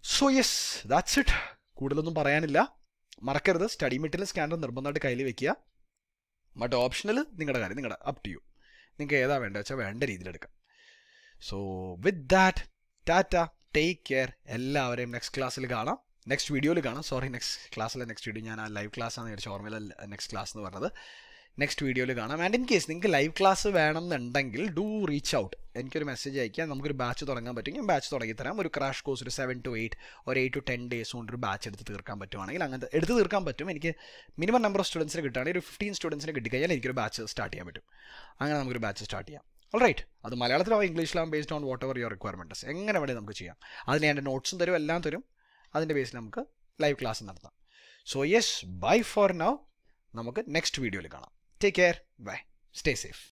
So yes, that's it. കൂടുതലൊന്നും പറയാനില്ല. മറക്കരുത്, സ്റ്റഡി മെറ്റീരിയൽ സ്കാനർ നിർബന്ധമായിട്ട് കയ്യിൽ വെക്കുക. ബട്ട് ഓപ്ഷണൽ നിങ്ങളുടെ കാര്യം, നിങ്ങളുടെ അപ് ടു യു. നിങ്ങൾക്ക് ഏതാ വേണ്ടത് വെച്ചാൽ വേണ്ട രീതിയിലെടുക്കാം. So with that, tata, take care. എല്ലാവരെയും നെക്സ്റ്റ് ക്ലാസ്സിൽ കാണാം, നെക്സ്റ്റ് വീഡിയോയിൽ കാണാം. സോറി, നെക്സ്റ്റ് ക്ലാസ്സിലെ നെക്സ്റ്റ് വീഡിയോ ഞാൻ ആ ലൈവ് ക്ലാസ്സാണ് വിചാരിച്ച, ഓർമ്മയില്ല നെക്സ്റ്റ് ക്ലാസ് എന്ന് പറഞ്ഞത്. നെക്സ്റ്റ് വീഡിയോയിൽ കാണാം. ആൻഡ് ഇൻ കേസ് നിങ്ങൾക്ക് ലൈവ് ക്ലാസ് വേണമെന്നുണ്ടെങ്കിൽ ഡു റീച്ച് ഔട്ട്, എനിക്കൊരു മെസ്സേജ് അയക്കാം. നമുക്കൊരു ബാച്ച് തുടങ്ങാൻ പറ്റും, ഞാൻ ബാച്ച് തുടങ്ങി തരാം. ഒരു ക്രാഷ് കോഴ്സ്, ഒരു 7 to 8 or 8 to 10 days കൊണ്ട് ഒരു ബാച്ച് എടുത്ത് തീർക്കാൻ പറ്റുവാണെങ്കിൽ അങ്ങനത്തെ എടുത്ത് തീർക്കാൻ പറ്റും. എനിക്ക് മിനിമം നമ്പർ ഓഫ് സ്റ്റുഡൻസിന് കിട്ടുകയാണെങ്കിൽ ഒരു 15 സ്റ്റുഡൻസിന് കിട്ടിക്കഴിഞ്ഞാൽ എനിക്കൊരു ബാച്ച് സ്റ്റാർട്ട് ചെയ്യാൻ പറ്റും. അങ്ങനെ നമുക്കൊരു ബാച്ച് സ്റ്റാർട്ട് ചെയ്യാം. ഓൾറൈറ്റ്, അത് മലയാളത്തിലാവും ഇംഗ്ലീഷിലാവും, based on whatever your requirements. എങ്ങനെ വേണമെങ്കിൽ നമുക്ക് ചെയ്യാം. അതിന് എൻ്റെ നോട്ട്സും തരും, എല്ലാം തരും. അതിൻ്റെ ബേസിൽ നമുക്ക് ലൈവ് ക്ലാസ് നടത്താം. So yes, bye for now. നമുക്ക് നെക്സ്റ്റ് വീഡിയോയിൽ കാണാം. Take care. Bye. Stay safe.